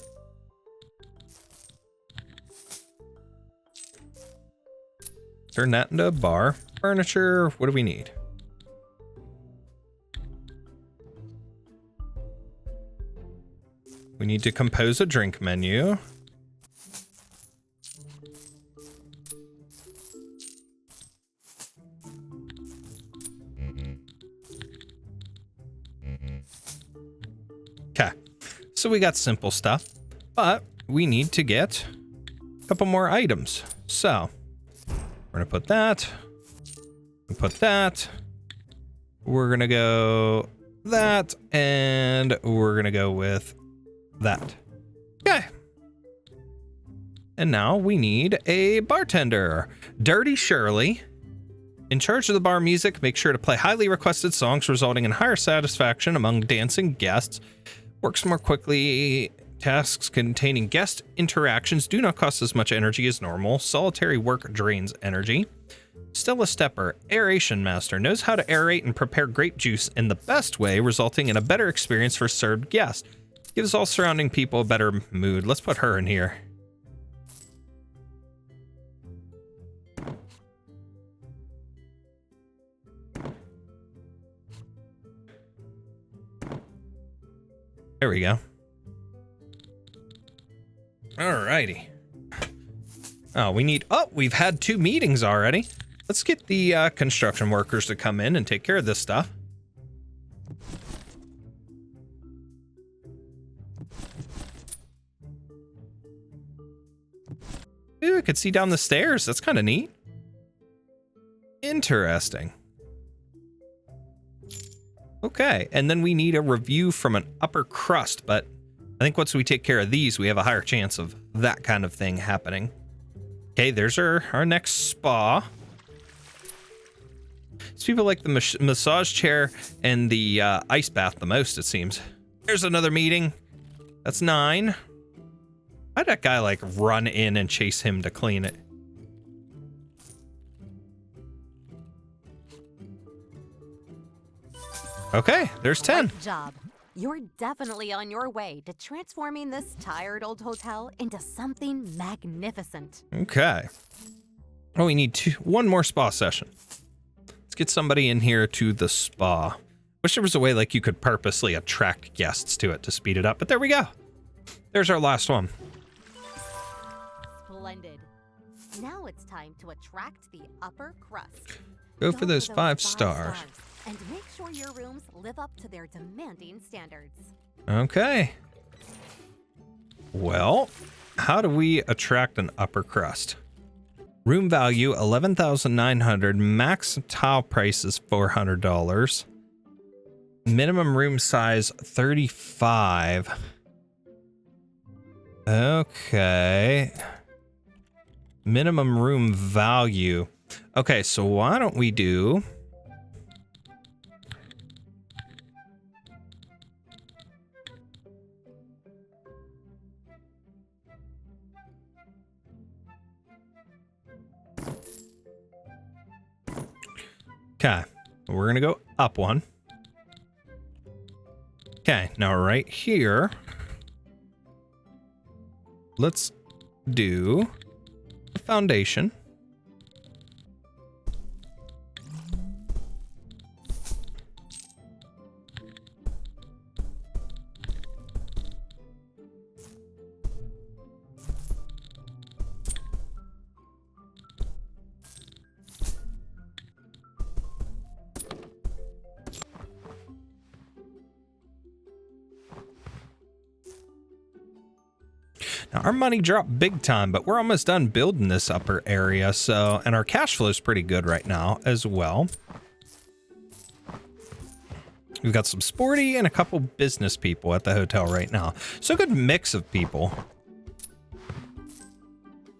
Turn that into a bar. Furniture, what do we need? We need to compose a drink menu. Okay, so we got simple stuff, but we need to get a couple more items. So we're gonna put that, put that, we're gonna go that, and we're gonna go with that. Okay. And now we need a bartender. Dirty Shirley. In charge of the bar music, make sure to play highly requested songs resulting in higher satisfaction among dancing guests. Works more quickly. Tasks containing guest interactions do not cost as much energy as normal. Solitary work drains energy. Stella Stepper, aeration master, knows how to aerate and prepare grape juice in the best way, resulting in a better experience for served guests. Gives all surrounding people a better mood. Let's put her in here. There we go. Alrighty. Oh, we've had 2 meetings already. Let's get the construction workers to come in and take care of this stuff. Ooh, I could see down the stairs. That's kind of neat. Interesting. Okay, and then we need a review from an upper crust, but I think once we take care of these, we have a higher chance of that kind of thing happening. Okay, there's our next spa. These people like the massage chair and the ice bath the most, it seems. There's another meeting. That's 9. Why'd that guy like run in and chase him to clean it? Okay, there's 10. Great job. You're definitely on your way to transforming this tired old hotel into something magnificent. Okay. Oh, we need 1 more spa session. Let's get somebody in here to the spa. Wish there was a way like you could purposely attract guests to it to speed it up, but there we go. There's our last one. Splendid. Now it's time to attract the upper crust. Go for those 5 stars. And make sure your rooms live up to their demanding standards. Okay. Well, how do we attract an upper crust? Room value $11,900. Max tile price is $400. Minimum room size 35. Okay. Minimum room value. Okay, so why don't we do... Okay, we're gonna go up 1. Okay, now right here, let's do a foundation. Now, our money dropped big time, but we're almost done building this upper area, so, and our cash flow is pretty good right now as well. We've got some sporty and a couple business people at the hotel right now. So a good mix of people.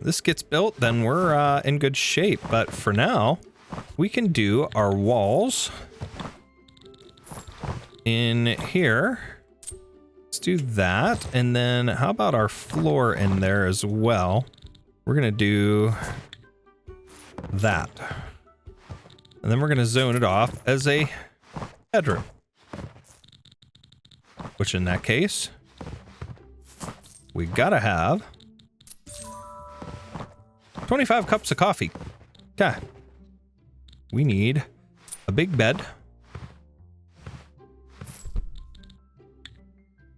This gets built, then we're in good shape, but for now, we can do our walls in here. Let's do that, and then how about our floor in there as well? We're gonna do that. And then we're gonna zone it off as a bedroom. which in that case, we gotta have 25 cups of coffee. Okay. We need a big bed.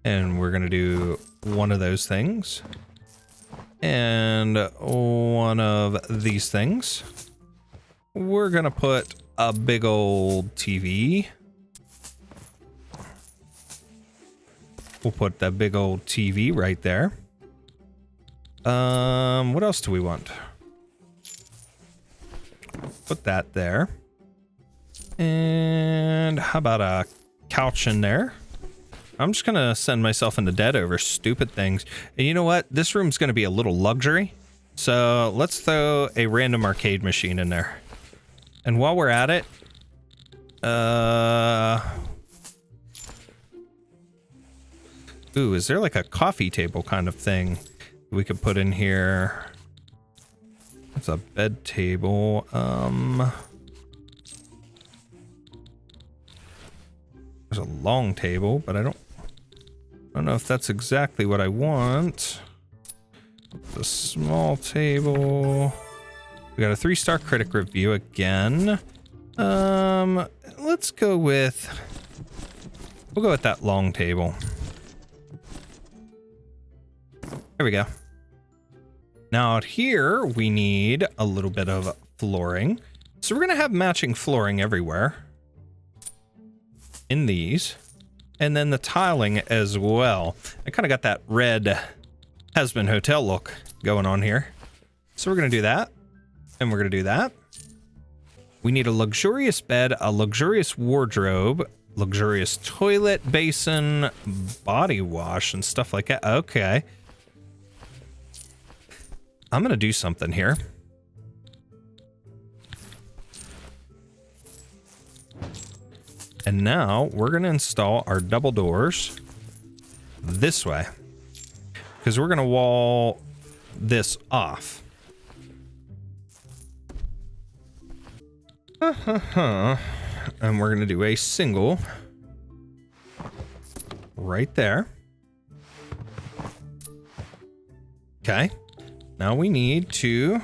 And we're gonna do one of those things. And one of these things. We're gonna put a big old TV. We'll put that big old TV right there. What else do we want? Put that there. And how about a couch in there? I'm just gonna send myself into debt over stupid things. And you know what? This room's gonna be a little luxury. So let's throw a random arcade machine in there. And while we're at it, ooh, is there like a coffee table kind of thing we could put in here? It's a bed table. There's a long table, but I don't know if that's exactly what I want. The small table. We got a 3-star critic review again. Let's go with, we'll go with that long table. There we go. Now out here, we need a little bit of flooring. So we're gonna have matching flooring everywhere. In these. And then the tiling as well. I kind of got that red Has-Been Hotel look going on here. So we're gonna do that. And we're gonna do that. We need a luxurious bed, a luxurious wardrobe, luxurious toilet, basin, body wash, and stuff like that. Okay. I'm gonna do something here. And now we're gonna install our double doors this way, because we're gonna wall this off. And we're gonna do a single right there. Okay. Now we need to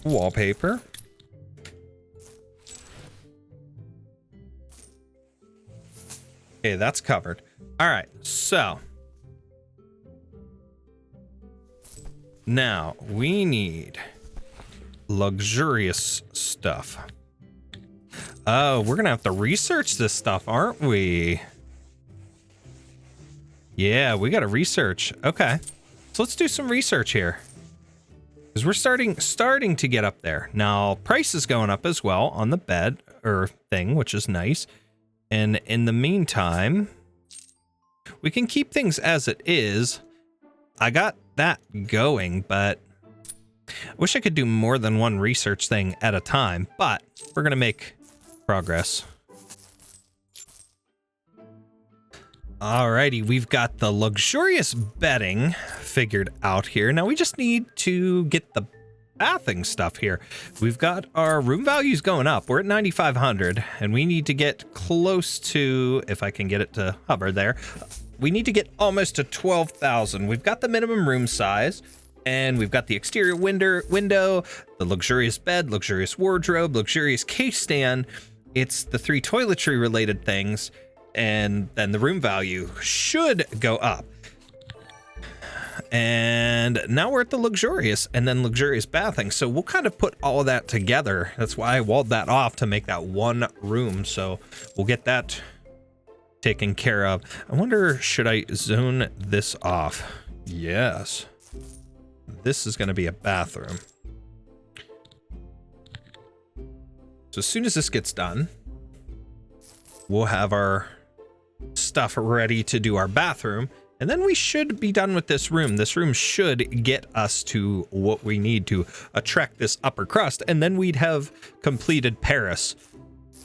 wallpaper. Okay, that's covered. All right, so now we need luxurious stuff. Oh, we're gonna have to research this stuff, aren't we? Yeah, we gotta research. Okay, so let's do some research here, because we're starting to get up there. Now, price is going up as well on the bed or thing, which is nice. And in the meantime, we can keep things as it is. I got that going, but I wish I could do more than one research thing at a time, but we're gonna make progress. Alrighty, we've got the luxurious bedding figured out here. Now we just need to get the bathing stuff here. We've got our room values going up. We're at 9,500 and we need to get close to, if I can get it to hover there, we need to get almost to 12,000. We've got the minimum room size and we've got the exterior window, the luxurious bed, luxurious wardrobe, luxurious case stand. It's the 3 toiletry related things, and then the room value should go up. And now we're at the luxurious and then luxurious bathing. So we'll kind of put all of that together. That's why I walled that off to make that one room. So we'll get that taken care of. I wonder, should I zone this off? Yes. This is going to be a bathroom. So as soon as this gets done, we'll have our stuff ready to do our bathroom. And then we should be done with this room. This room should get us to what we need to attract this upper crust. And then we'd have completed Paris.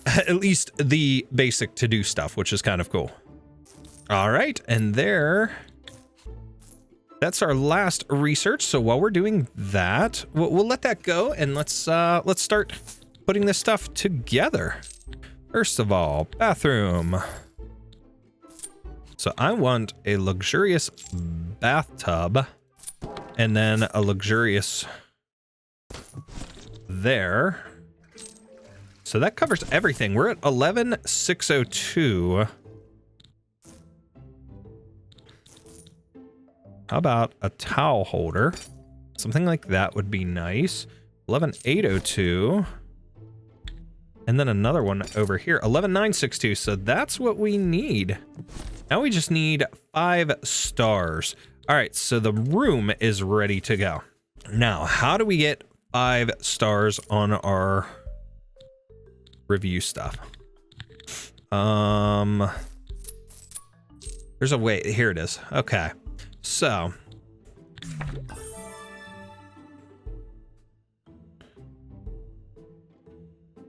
At least the basic to-do stuff, which is kind of cool. All right, and that's our last research. So while we're doing that, we'll let that go and let's start putting this stuff together. First of all, bathroom. So I want a luxurious bathtub and then a luxurious there. So that covers everything. We're at 11,602. How about a towel holder? Something like that would be nice. 11,802. And then another one over here, 11,962. So that's what we need. Now we just need 5 stars. All right, so the room is ready to go. Now, how do we get 5 stars on our review stuff? There's a way. Here it is. Okay, so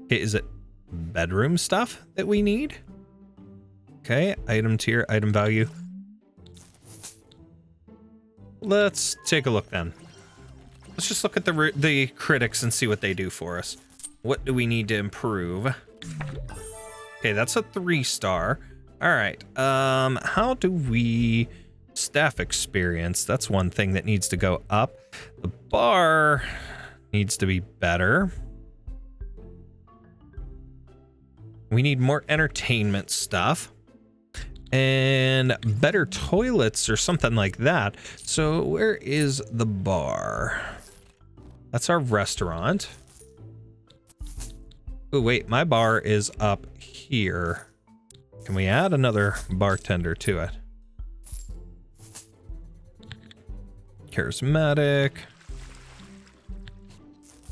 is it bedroom stuff that we need? Okay, item tier, item value. Let's take a look then. Let's just look at the critics and see what they do for us. What do we need to improve? Okay, that's a 3-star. All right. How do we staff experience? That's one thing that needs to go up. The bar needs to be better. We need more entertainment stuff and better toilets or something like that. So where is the bar? That's our restaurant. Oh, wait, my bar is up here. Can we add another bartender to it? Charismatic.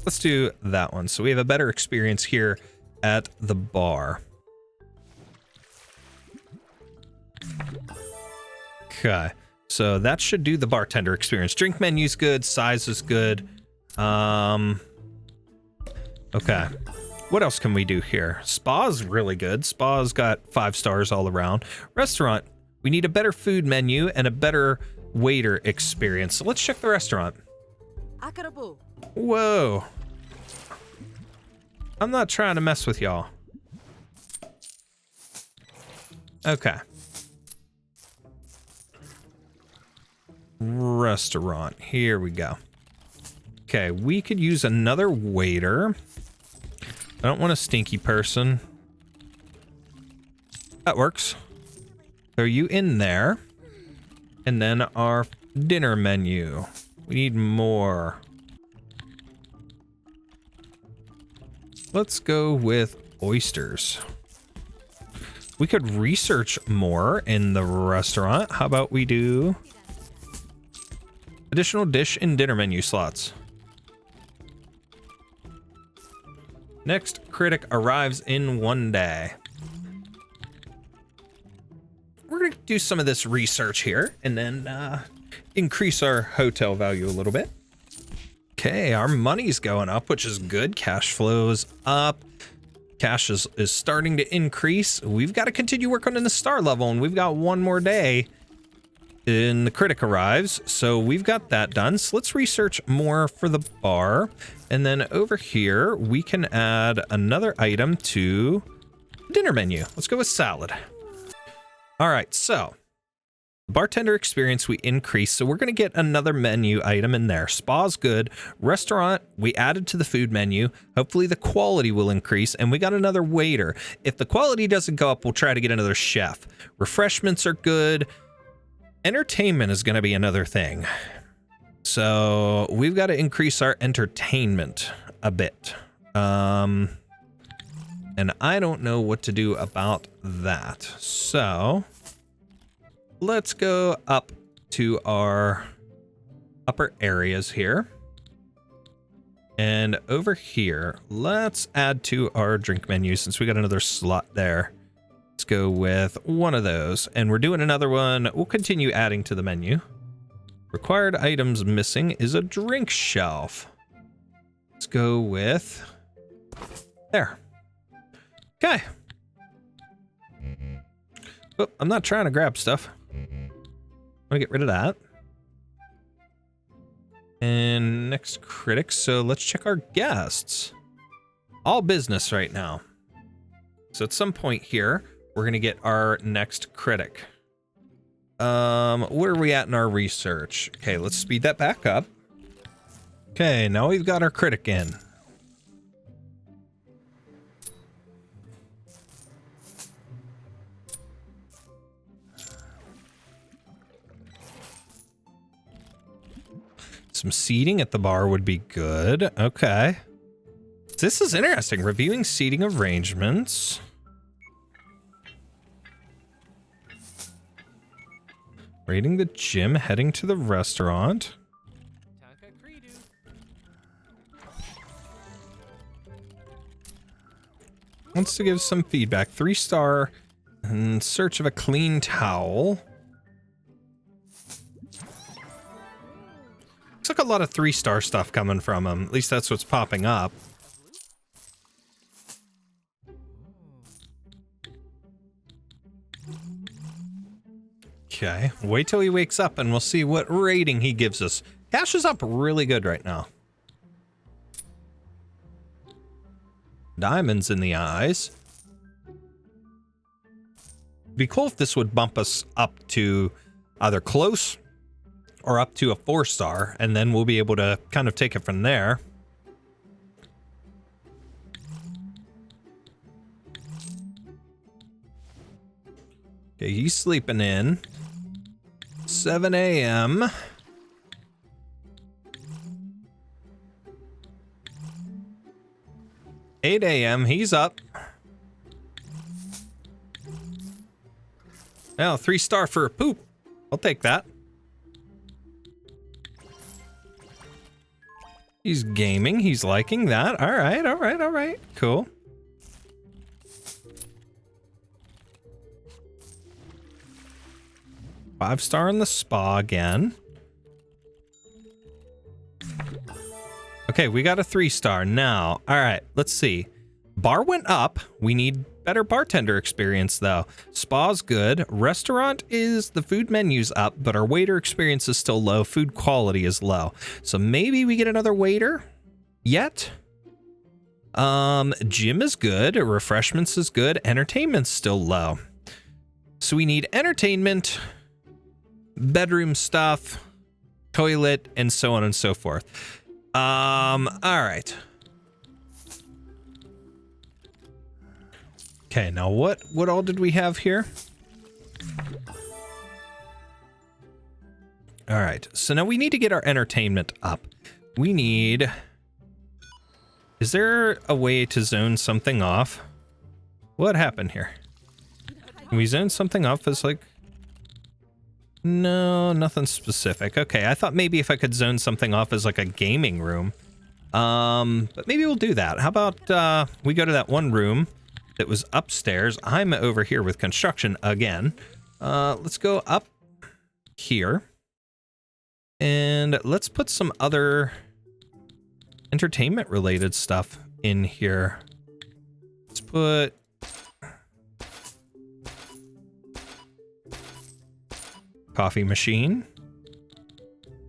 Let's do that one. So we have a better experience here at the bar. Okay, so that should do the bartender experience. Drink menu's good, size is good. Okay, what else can we do here? Spa's really good. Spa's got 5 stars all around. Restaurant, we need a better food menu and a better waiter experience. So let's check the restaurant. Whoa. I'm not trying to mess with y'all. Okay. Restaurant. Here we go. Okay, we could use another waiter. I don't want a stinky person. That works. Throw you in there. And then our dinner menu. We need more. Let's go with oysters. We could research more in the restaurant. How about we do additional dish and dinner menu slots? Next critic arrives in 1 day. We're going to do some of this research here and then increase our hotel value a little bit. Okay, our money's going up, which is good. Cash flow's up. Cash is starting to increase. We've got to continue working on the star level, and we've got 1 more day and the critic arrives. So we've got that done. So let's research more for the bar. And then over here, we can add another item to dinner menu. Let's go with salad. All right, so bartender experience we increased, so we're going to get another menu item in there. Spa's good. Restaurant, we added to the food menu. Hopefully the quality will increase, and we got another waiter. If the quality doesn't go up, we'll try to get another chef. Refreshments are good. Entertainment is going to be another thing. So we've got to increase our entertainment a bit. And I don't know what to do about that. So let's go up to our upper areas here. And over here, let's add to our drink menu since we got another slot there. Let's go with one of those. And we're doing another one. We'll continue adding to the menu. Required items missing is a drink shelf. Let's go with there. Okay. Oh, I'm not trying to grab stuff. I'm gonna get rid of that. And next critic. So let's check our guests. All business right now. So at some point here, we're gonna get our next critic. Where are we at in our research? Okay, let's speed that back up. Okay, now we've got our critic in. Some seating at the bar would be good. Okay. This is interesting. Reviewing seating arrangements. Raiding the gym, heading to the restaurant. Wants to give some feedback. 3-star in search of a clean towel. Looks like a lot of 3-star stuff coming from him. At least that's what's popping up. Okay, wait till he wakes up and we'll see what rating he gives us. Cash is up really good right now. Diamonds in the eyes. Be cool if this would bump us up to either close or up to a 4-star, and then we'll be able to kind of take it from there. Okay, he's sleeping in. 7 a.m. $8 a.m. He's up. Now, 3-star for a poop. I'll take that. He's gaming. He's liking that. All right, all right, all right. Cool. Five-star in the spa again. Okay, we got a 3-star now. All right, let's see. Bar went up. We need better bartender experience, though. Spa's good. Restaurant is, the food menu's up, but our waiter experience is still low. Food quality is low. So maybe we get another waiter yet. Gym is good. Refreshments is good. Entertainment's still low. So we need entertainment, bedroom stuff, toilet, and so on and so forth. All right. Okay, now what all did we have here? All right, so now we need to get our entertainment up. We need... Is there a way to zone something off? What happened here? Can we zone something off as like... No, nothing specific. Okay, I thought maybe if I could zone something off as like a gaming room. But maybe we'll do that. How about we go to that one room that was upstairs. I'm over here with construction again. Let's go up here. And let's put some other entertainment related stuff in here. Let's put... coffee machine.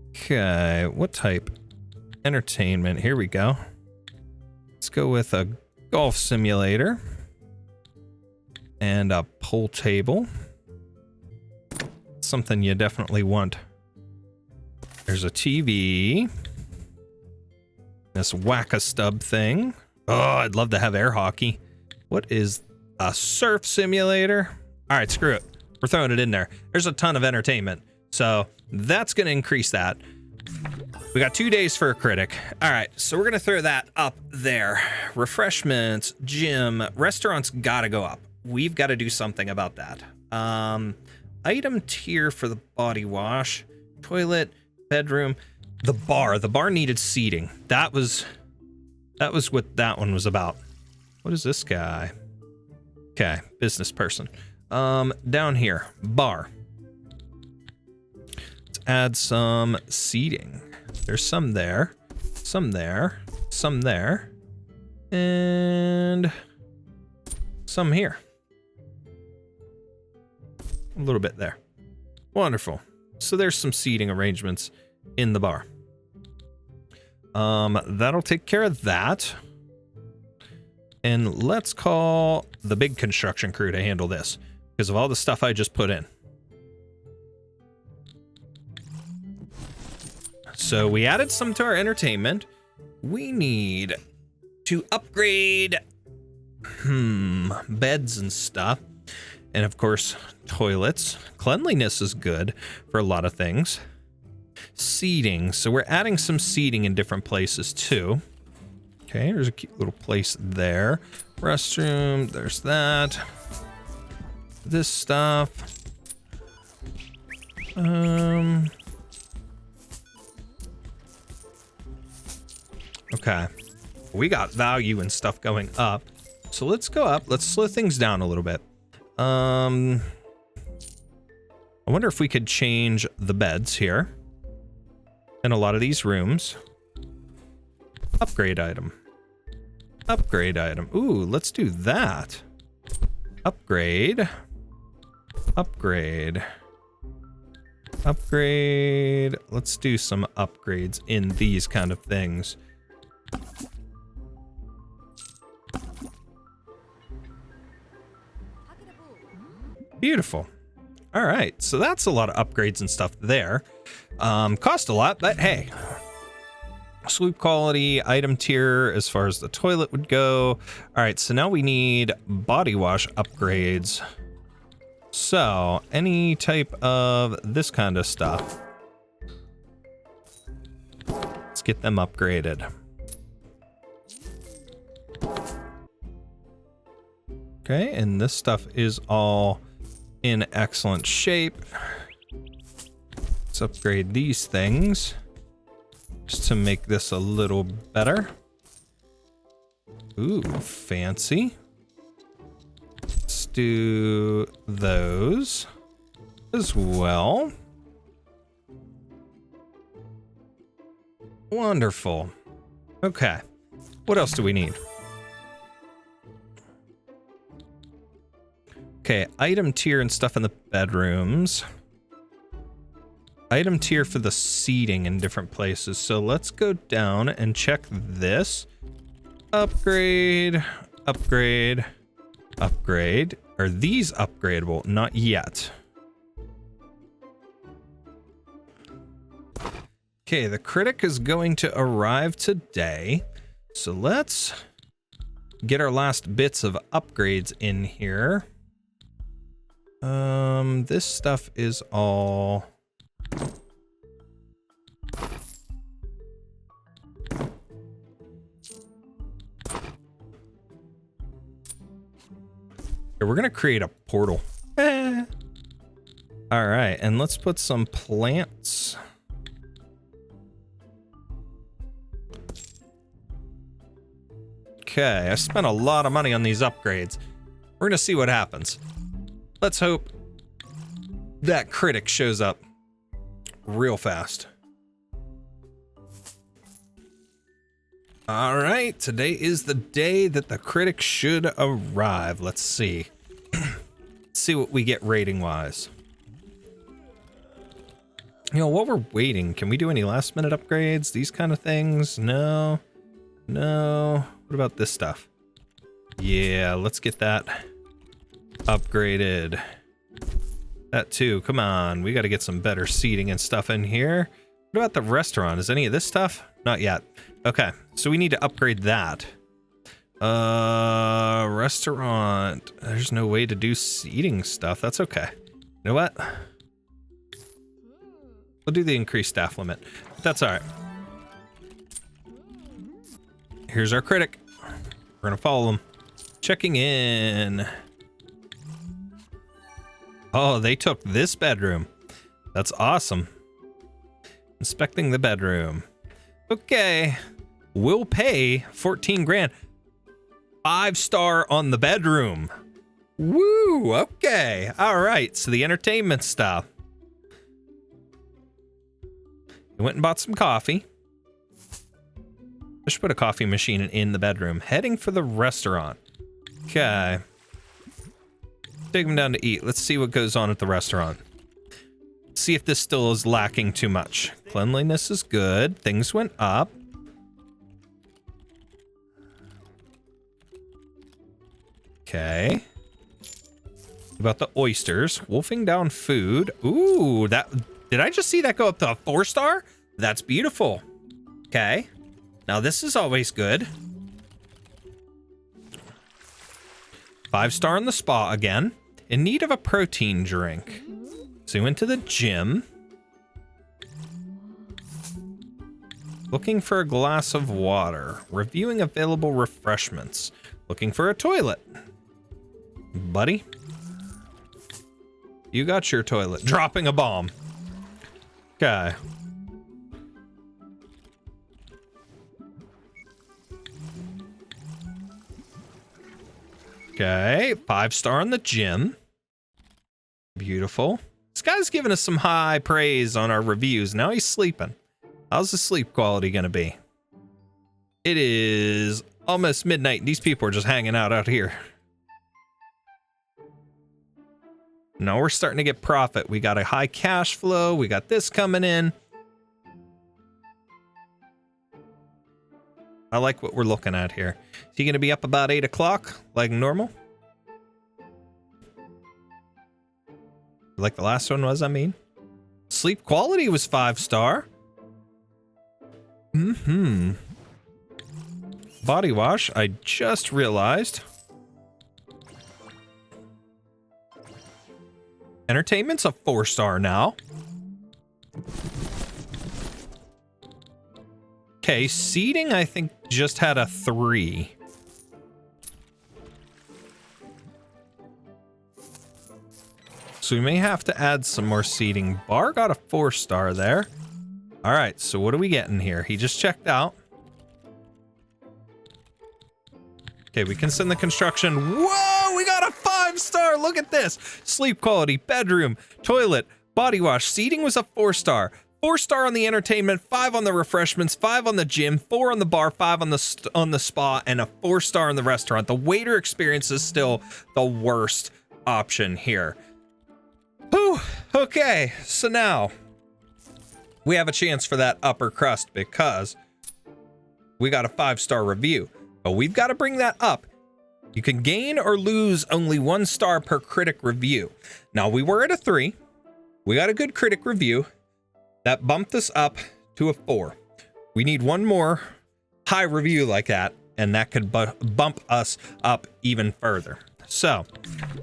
Okay, what type? Entertainment. Here we go. Let's go with a golf simulator. And a pool table. Something you definitely want. There's a TV. This whack-a-stub thing. Oh, I'd love to have air hockey. What is a surf simulator? All right, screw it. We're throwing it in there. There's a ton of entertainment. So that's going to increase that. We got 2 days for a critic. All right, so we're going to throw that up there. Refreshments, gym, restaurants got to go up. We've got to do something about that. Item tier for the body wash, toilet, bedroom, the bar. The bar needed seating. That was what that one was about. What is this guy? Okay, business person. Down here, bar. Let's add some seating. There's some there, some there, some there, and some here. A little bit there. Wonderful. So there's some seating arrangements in the bar. That'll take care of that. And let's call the big construction crew to handle this because of all the stuff I just put in. So we added some to our entertainment. We need to upgrade beds and stuff. And of course, toilets. Cleanliness is good for a lot of things. Seating. So we're adding some seating in different places too. Okay, there's a cute little place there. Restroom, there's that. This stuff. Okay. We got value and stuff going up. So let's go up. Let's slow things down a little bit. I wonder if we could change the beds here in a lot of these rooms. Upgrade item. Upgrade item. Ooh, let's do that. Upgrade. Upgrade. Upgrade. Let's do some upgrades in these kind of things. Beautiful. All right, so that's a lot of upgrades and stuff there. Cost a lot, but hey. Sleep quality, item tier as far as the toilet would go. All right, so now we need body wash upgrades. So any type of this kind of stuff. Let's get them upgraded. Okay, and this stuff is all in excellent shape. Let's upgrade these things just to make this a little better. Ooh, fancy. Let's do those as well. Wonderful. Okay, what else do we need? Okay, item tier and stuff in the bedrooms. Item tier for the seating in different places. So let's go down and check this. Upgrade, upgrade, upgrade. Are these upgradable? Not yet. Okay, the critic is going to arrive today. So let's get our last bits of upgrades in here. This stuff is all... Here, we're gonna create a portal. All right, and let's put some plants. Okay, I spent a lot of money on these upgrades. We're gonna see what happens. Let's hope that critic shows up real fast. All right, today is the day that the critic should arrive. Let's see. Let's see what we get rating wise. You know, while we're waiting, can we do any last minute upgrades? These kind of things? No. No. What about this stuff? Yeah, let's get that upgraded. That too. Come on. We got to get some better seating and stuff in here. What about the restaurant? Is any of this stuff? Not yet. Okay. So we need to upgrade that. Restaurant. There's no way to do seating stuff. That's okay. You know what? We'll do the increased staff limit. That's all right. Here's our critic. We're gonna follow them. Checking in. Oh, they took this bedroom. That's awesome. Inspecting the bedroom. Okay. We'll pay 14 grand. 5-star on the bedroom. Woo, okay. All right, so the entertainment stuff. We went and bought some coffee. I should put a coffee machine in the bedroom. Heading for the restaurant. Okay. Take them down to eat. Let's see what goes on at the restaurant. See if this still is lacking too much. Cleanliness is good. Things went up. Okay. About the oysters. Wolfing down food. Ooh, that... Did I just see that go up to a 4-star? That's beautiful. Okay. Now this is always good. 5-star in the spa again. In need of a protein drink. So we went to the gym. Looking for a glass of water. Reviewing available refreshments. Looking for a toilet. Buddy. You got your toilet. Dropping a bomb. Okay. Okay, 5-star in the gym. Beautiful. This guy's giving us some high praise on our reviews. Now he's sleeping. How's the sleep quality gonna be? It is almost midnight. These people are just hanging out here. Now we're starting to get profit. We got a high cash flow. We got this coming in. I like what we're looking at here. Is he going to be up about 8 o'clock like normal? Like the last one was, I mean. Sleep quality was 5-star. Body wash, I just realized. Entertainment's a 4-star now. Okay, seating I think just had a 3. So we may have to add some more seating. Bar got a 4-star there. All right, so what are we getting here? He just checked out. Okay, we can send the construction. Whoa, we got a 5-star. Look at this. Sleep quality, bedroom, toilet, body wash. Seating was a 4-star. 4-star on the entertainment, 5 on the refreshments, 5 on the gym, 4 on the bar, 5 on the spa, and a 4-star in the restaurant. The waiter experience is still the worst option here. Whew. Okay, so now we have a chance for that upper crust because we got a 5-star review. But we've got to bring that up. You can gain or lose only 1 star per critic review. Now we were at a 3. We got a good critic review. That bumped us up to a 4. We need 1 more high review like that, and that could bump us up even further. So,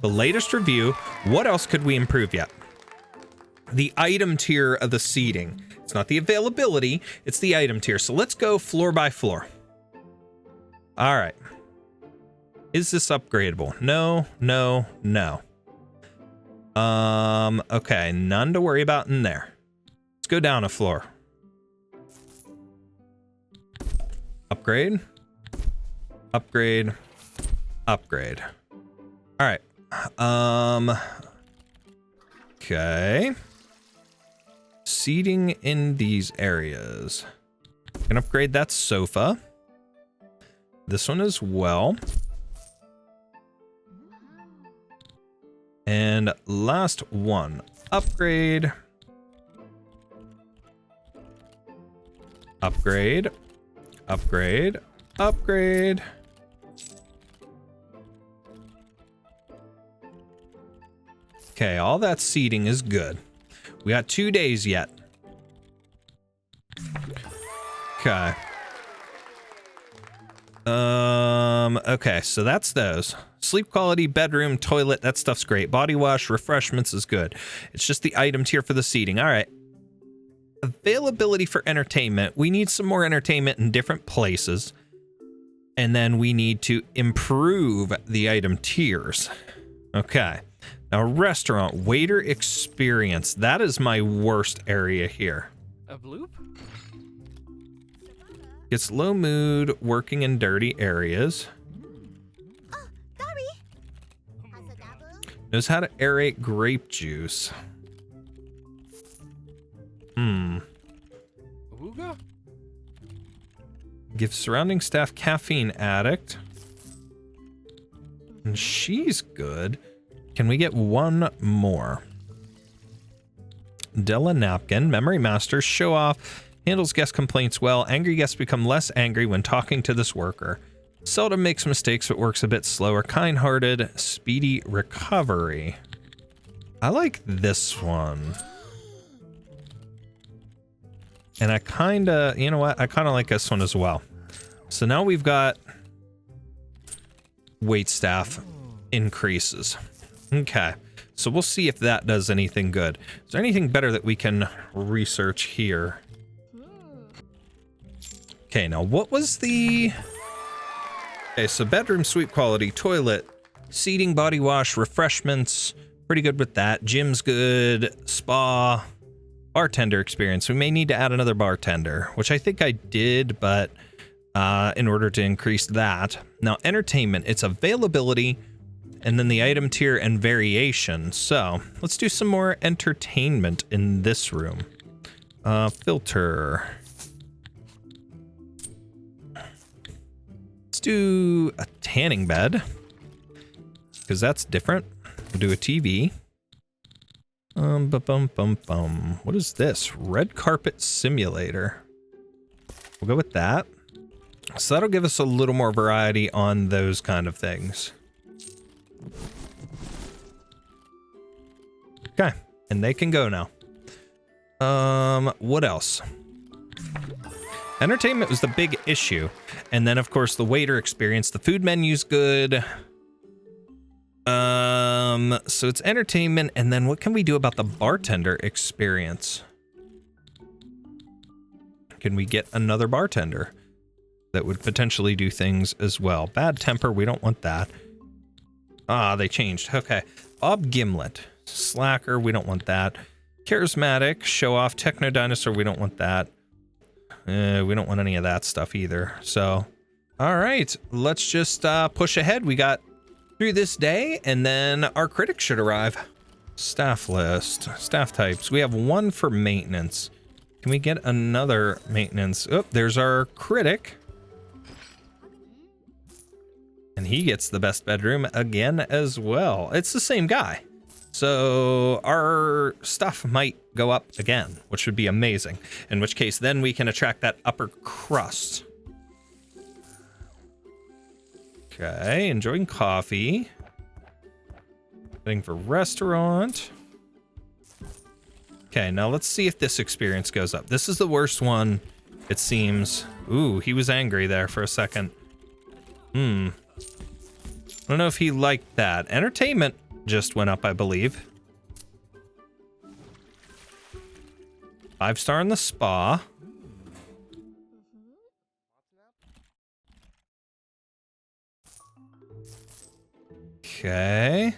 the latest review, what else could we improve yet? The item tier of the seating. It's not the availability, it's the item tier. So let's go floor by floor. All right. Is this upgradable? No, no, no. Okay, none to worry about in there. Let's go down a floor. Upgrade. Upgrade. Upgrade. All right. Okay. Seating in these areas. Can upgrade that sofa. This one as well. And last one. Upgrade. Upgrade. Upgrade. Upgrade. Okay, all that seating is good. We got 2 days yet. Okay. Okay, so that's those. Sleep quality, bedroom, toilet, that stuff's great. Body wash, refreshments is good. It's just the items here for the seating. All right. Availability for entertainment. We need some more entertainment in different places. And then we need to improve the item tiers. Okay. Now, restaurant, waiter experience. That is my worst area here. A bloop? Gets low mood, working in dirty areas. Knows how to aerate grape juice. Ooga? Gives surrounding staff caffeine addict. And she's good. Can we get 1 more? Della napkin, memory master, show off, handles guest complaints well. Angry guests become less angry when talking to this worker. Seldom makes mistakes but works a bit slower. Kind-hearted, speedy recovery. I like this one. And I kind of, you know what? I kind of like this one as well. So now we've got wait staff increases. Okay. So we'll see if that does anything good. Is there anything better that we can research here? Okay, now what was the... Okay, so bedroom suite quality, toilet, seating, body wash, refreshments. Pretty good with that. Gym's good. Spa. Bartender experience. We may need to add another bartender, which I think I did, but in order to increase that. Now, entertainment, it's availability, and then the item tier and variation. So let's do some more entertainment in this room. Filter. Let's do a tanning bed, because that's different. We'll do a TV. What is this? Red carpet simulator. We'll go with that. So that'll give us a little more variety on those kind of things. Okay, and they can go now. What else? Entertainment was the big issue. And then, of course, the waiter experience. The food menu's good. So it's entertainment, and then what can we do about the bartender experience? Can we get another bartender that would potentially do things as well? Bad temper, we don't want that. Ah, they changed. Okay. Bob Gimlet. Slacker, we don't want that. Charismatic, show off, techno dinosaur, we don't want that. We don't want any of that stuff either. So, all right, let's just push ahead. We got through this day, and then our critics should arrive. Staff list, staff types. We have one for maintenance. Can we get another maintenance? Oh, there's our critic. And he gets the best bedroom again as well. It's the same guy. So our stuff might go up again, which would be amazing. In which case, then we can attract that upper crust. Okay, enjoying coffee. Heading for restaurant. Okay, now let's see if this experience goes up. This is the worst one, it seems. Ooh, he was angry there for a second. I don't know if he liked that. Entertainment just went up, I believe. 5-star in the spa. Okay.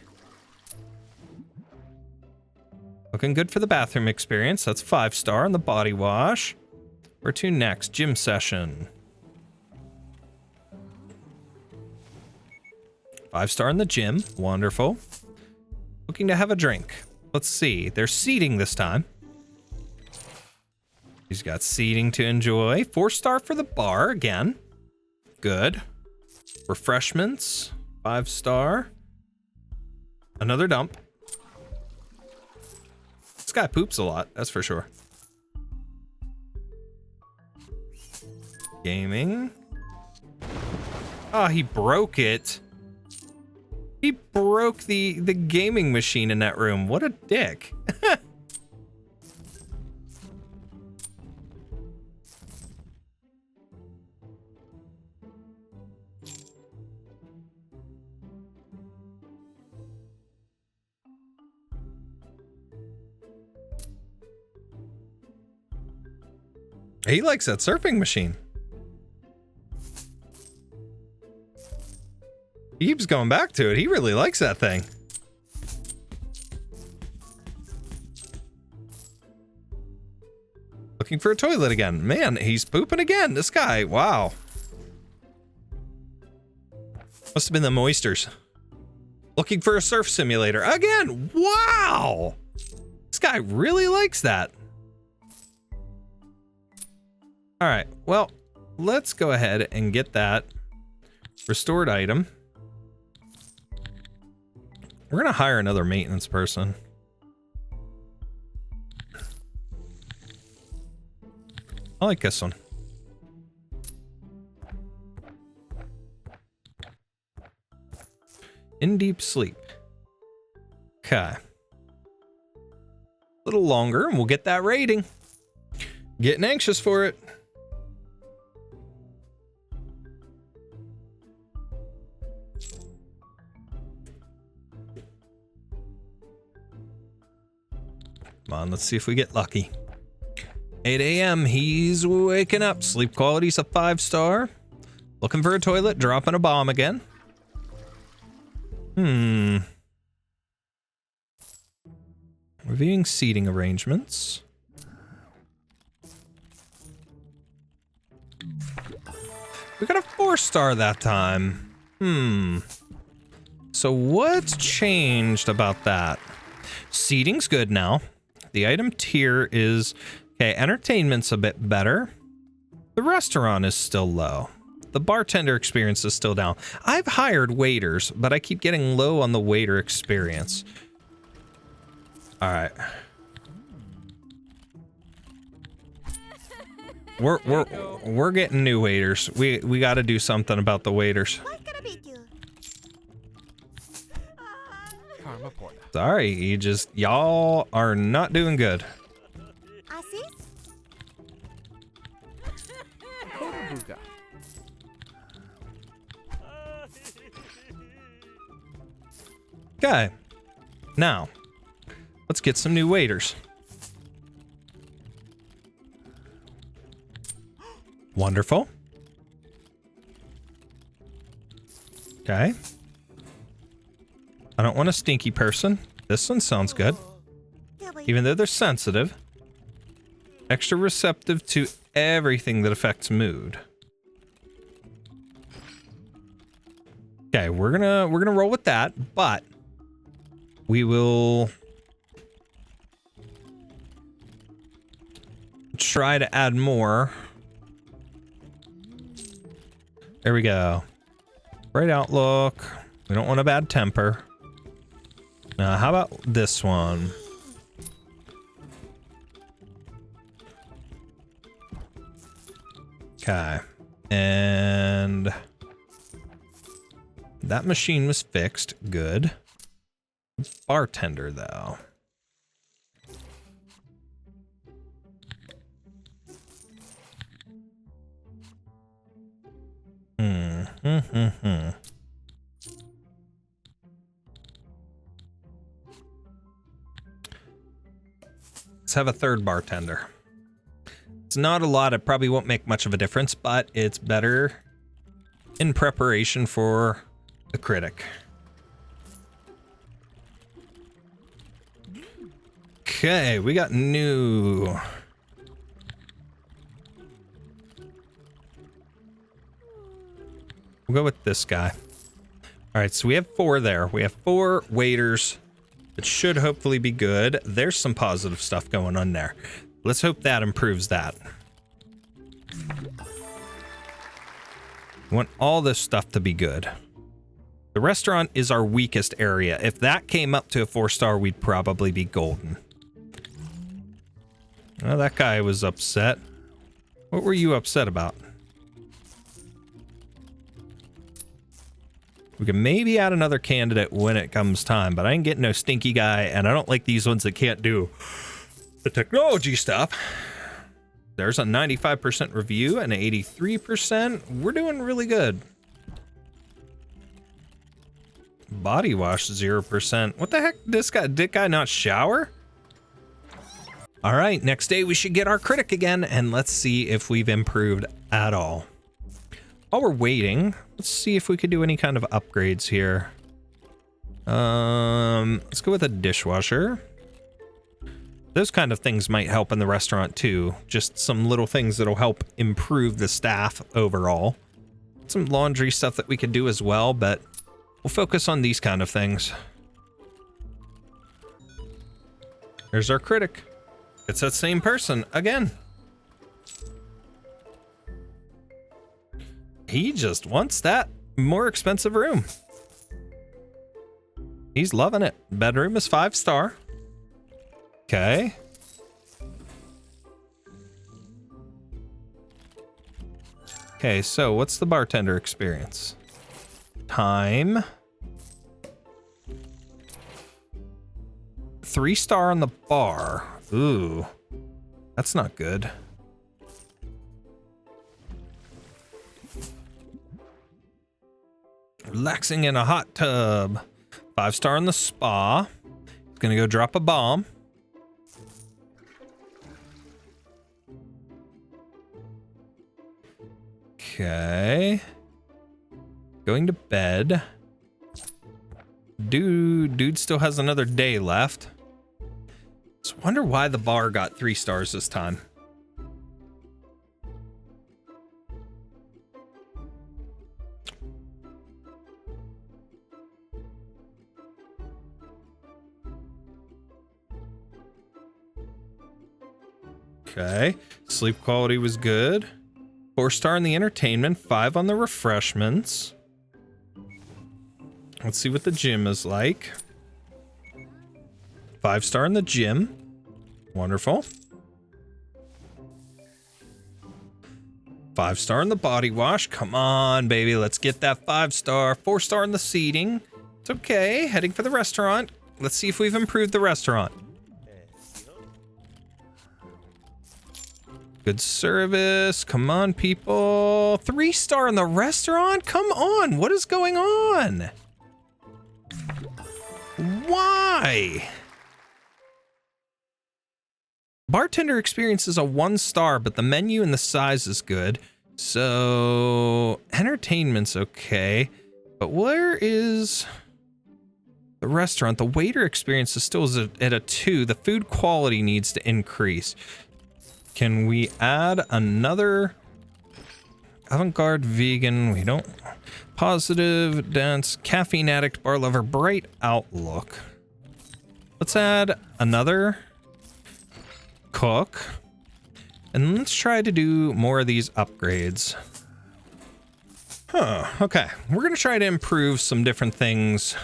Looking good for the bathroom experience. That's 5-star on the body wash. Where to next? Gym session. 5-star in the gym. Wonderful. Looking to have a drink. Let's see. There's seating this time. He's got seating to enjoy. 4-star for the bar again. Good. Refreshments. 5-star. Another dump. This guy poops a lot, that's for sure. Gaming. Oh, he broke it. He broke the gaming machine in that room. What a dick. He likes that surfing machine. He keeps going back to it. He really likes that thing. Looking for a toilet again. Man, he's pooping again. This guy, wow. Must have been the moisters. Looking for a surf simulator again. Wow. This guy really likes that. All right, well, let's go ahead and get that restored item. We're gonna hire another maintenance person. I like this one. In deep sleep. Okay. A little longer and we'll get that rating. Getting anxious for it. Come on, let's see if we get lucky. 8 a.m. He's waking up. Sleep quality's a 5-star. Looking for a toilet, dropping a bomb again. Reviewing seating arrangements. We got a 4-star that time. So what's changed about that? Seating's good now. The item tier is... Okay, entertainment's a bit better. The restaurant is still low. The bartender experience is still down. I've hired waiters, but I keep getting low on the waiter experience. All right. We're getting new waiters. We got to do something about the waiters. Sorry, y'all are not doing good. Okay, now let's get some new waiters. Wonderful. Okay. I don't want a stinky person. This one sounds good. Even though they're sensitive. Extra receptive to everything that affects mood. Okay, we're gonna roll with that, but we will try to add more. There we go. Bright outlook. We don't want a bad temper. Now, how about this one? Okay. And that machine was fixed. Good. Bartender, though. Let's have a third bartender. It's not a lot. It probably won't make much of a difference, but it's better in preparation for a critic. Okay, we got new. We'll go with this guy. All right, so we have 4 there. We have 4 waiters. It should hopefully be good. There's some positive stuff going on there. Let's hope that improves that. We want all this stuff to be good. The restaurant is our weakest area. If that came up to a 4-star, we'd probably be golden. Well, that guy was upset. What were you upset about? We can maybe add another candidate when it comes time, but I ain't getting no stinky guy, and I don't like these ones that can't do the technology stuff. There's a 95% review and 83%. We're doing really good. Body wash 0%. What the heck? Did guy not shower? All right, next day we should get our critic again, and let's see if we've improved at all. While we're waiting, let's see if we could do any kind of upgrades here. Let's go with a dishwasher. Those kind of things might help in the restaurant too. Just some little things that'll help improve the staff overall. Some laundry stuff that we could do as well, but we'll focus on these kind of things. There's our critic. It's that same person again. He just wants that more expensive room. He's loving it. Bedroom is 5-star. Okay. Okay, so what's the bartender experience? Time. 3-star on the bar. Ooh, that's not good. relaxing in a hot tub. 5-star in the spa. Gonna go drop a bomb. Okay. Going to bed. Dude still has another day left. Just wonder why the bar got 3 stars this time. Okay, sleep quality was good. 4-star in the entertainment, 5 on the refreshments. Let's see what the gym is like. 5-star in the gym. Wonderful. 5-star in the body wash. Come on, baby, let's get that 5-star. 4-star in the seating. It's okay, heading for the restaurant. Let's see if we've improved the restaurant. Good service. Come on, people. 3-star in the restaurant? Come on. What is going on? Why? Bartender experience is a 1-star, but the menu and the size is good. So entertainment's okay. But where is the restaurant? The waiter experience is still at a 2. The food quality needs to increase. Can we add another avant-garde vegan? We don't. Positive, dense, caffeine addict, bar lover, bright outlook. Let's add another cook. And let's try to do more of these upgrades. Okay. We're going to try to improve some different things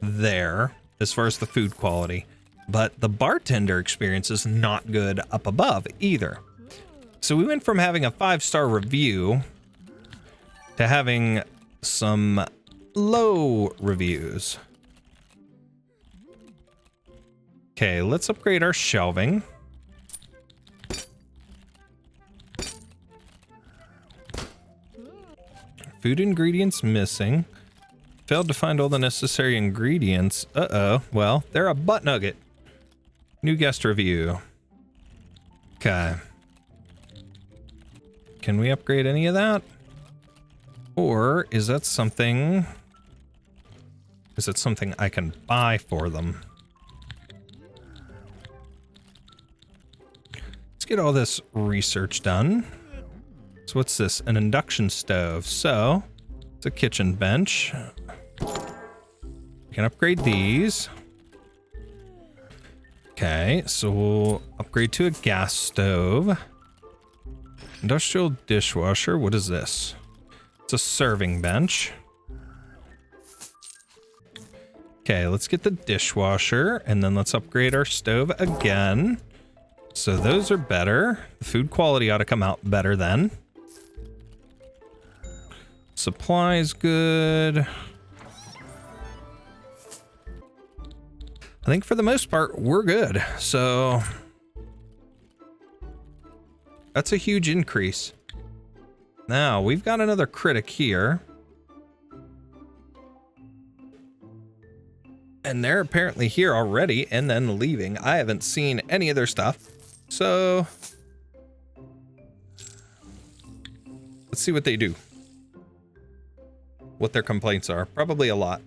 there as far as the food quality. But the bartender experience is not good up above either. So we went from having a 5-star review to having some low reviews. Okay, let's upgrade our shelving. Food ingredients missing. Failed to find all the necessary ingredients. Uh-oh. Well, they're a butt nugget. New guest review. Okay. Can we upgrade any of that? Or is that something... Is it something I can buy for them? Let's get all this research done. So what's this? An induction stove. So, it's a kitchen bench. We can upgrade these. Okay, so we'll upgrade to a gas stove. Industrial dishwasher. What is this? It's a serving bench. Okay, let's get the dishwasher, and then let's upgrade our stove again. So those are better. The food quality ought to come out better then. Supplies good. I think for the most part, we're good. So that's a huge increase. Now we've got another critic here. And they're apparently here already and then leaving. I haven't seen any of their stuff. So let's see what they do. What their complaints are. Probably a lot.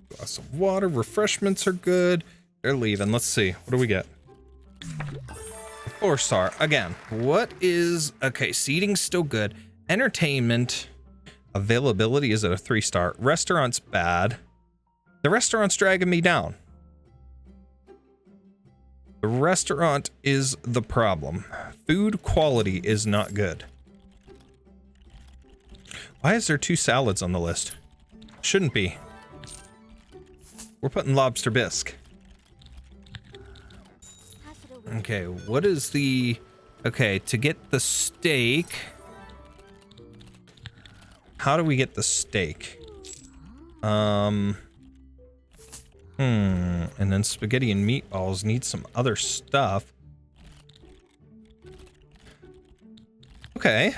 Glass of water, refreshments are good. They're leaving. Let's see. What do we get? 4-star. Again, what is... Okay, seating's still good. Entertainment. Availability is at a 3-star. Restaurant's bad. The restaurant's dragging me down. The The restaurant is the problem. Food quality is not good. Why is there 2 salads on the list? Shouldn't be. We're putting lobster bisque. Okay, what is the... Okay, to get the steak... How do we get the steak? And then spaghetti and meatballs need some other stuff. Okay.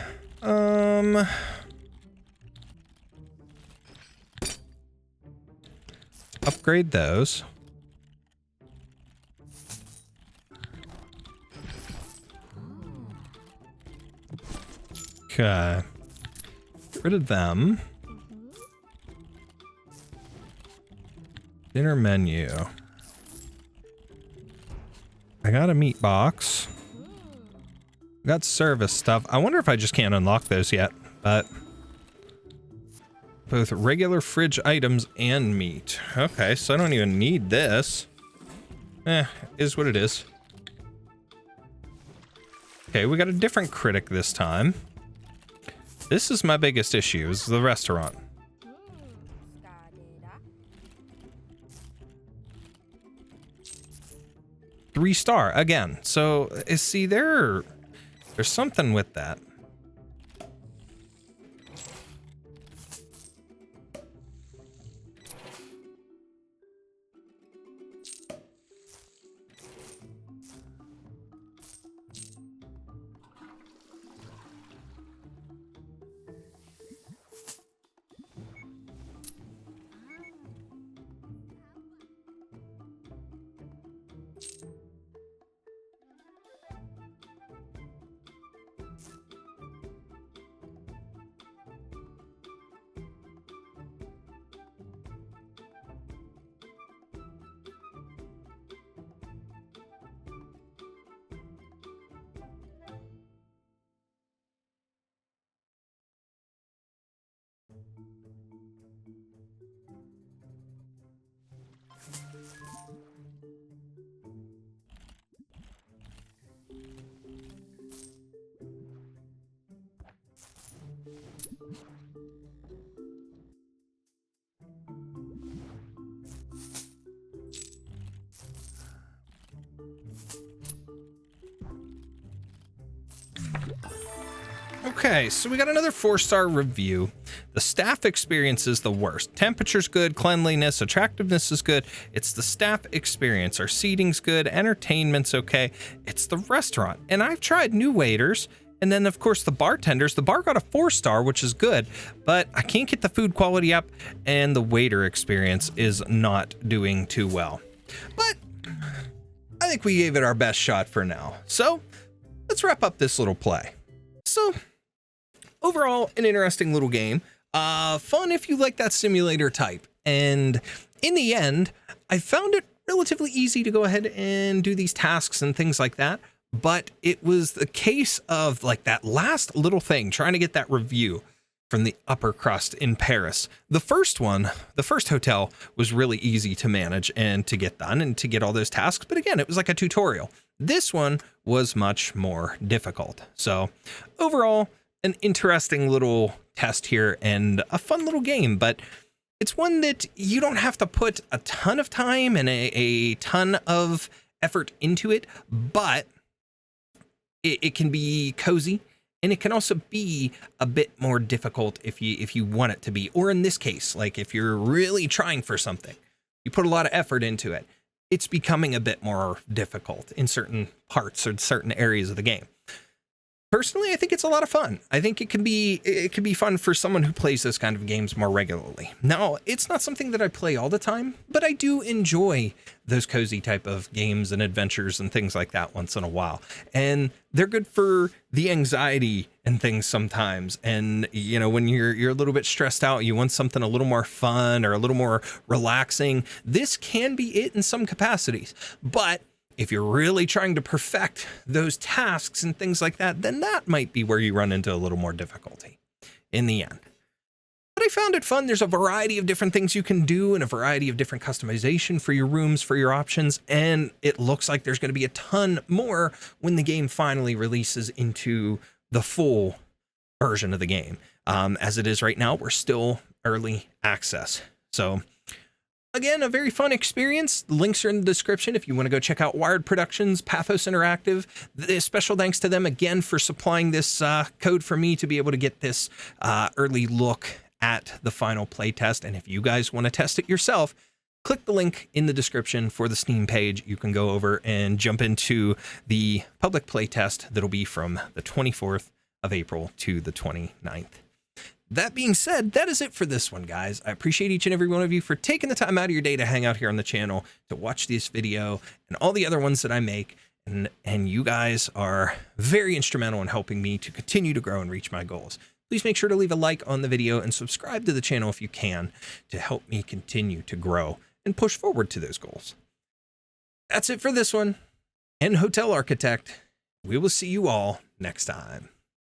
Upgrade those. Okay. Get rid of them. Dinner menu. I got a meat box. Got service stuff. I wonder if I just can't unlock those yet, but both regular fridge items and meat. Okay, so I don't even need this. Is what it is. Okay, we got a different critic this time. This is my biggest issue, is the restaurant. Three star again. So see, there's something with that. Okay, so we got another 4-star review. The staff experience is the worst. Temperature's good, cleanliness, attractiveness is good. It's the staff experience. Our seating's good, entertainment's okay. It's the restaurant. And I've tried new waiters, and then of course the bartenders. The bar got a 4-star, which is good, but I can't get the food quality up, and the waiter experience is not doing too well. But I think we gave it our best shot for now. So let's wrap up this little play. So overall, an interesting little game. Fun if you like that simulator type. And in the end, I found it relatively easy to go ahead and do these tasks and things like that. But it was the case of like that last little thing, trying to get that review from the upper crust in Paris. The first one, the first hotel, was really easy to manage and to get done and to get all those tasks. But again, it was like a tutorial. This one was much more difficult. So overall, an interesting little test here and a fun little game, but it's one that you don't have to put a ton of time and a ton of effort into it, but it can be cozy, and it can also be a bit more difficult if you want it to be. Or in this case, like if you're really trying for something, you put a lot of effort into it, it's becoming a bit more difficult in certain parts or certain areas of the game. Personally, I think it's a lot of fun. I think it can be fun for someone who plays this kind of games more regularly. Now, it's not something that I play all the time, but I do enjoy those cozy type of games and adventures and things like that once in a while. And they're good for the anxiety and things sometimes. And, you know, when you're a little bit stressed out, you want something a little more fun or a little more relaxing. This can be it in some capacities, but if you're really trying to perfect those tasks and things like that, then that might be where you run into a little more difficulty in the end. But I I found it fun. There's a variety of different things you can do and a variety of different customization for your rooms, for your options. And it looks like there's going to be a ton more when the game finally releases into the full version of the game. As it is right now, we're still early access. So again, a very fun experience. The links are in the description if you want to go check out Wired Productions, Pathos Interactive. Special thanks to them again for supplying this code for me to be able to get this early look at the final playtest. And if you guys want to test it yourself, click the link in the description for the Steam page. You can go over and jump into the public playtest that'll be from the 24th of April to the 29th. That being said, that is it for this one, guys. I appreciate each and every one of you for taking the time out of your day to hang out here on the channel, to watch this video and all the other ones that I make. And you guys are very instrumental in helping me to continue to grow and reach my goals. Please make sure to leave a like on the video and subscribe to the channel if you can to help me continue to grow and push forward to those goals. That's it for this one. And Hotel Architect, we will see you all next time.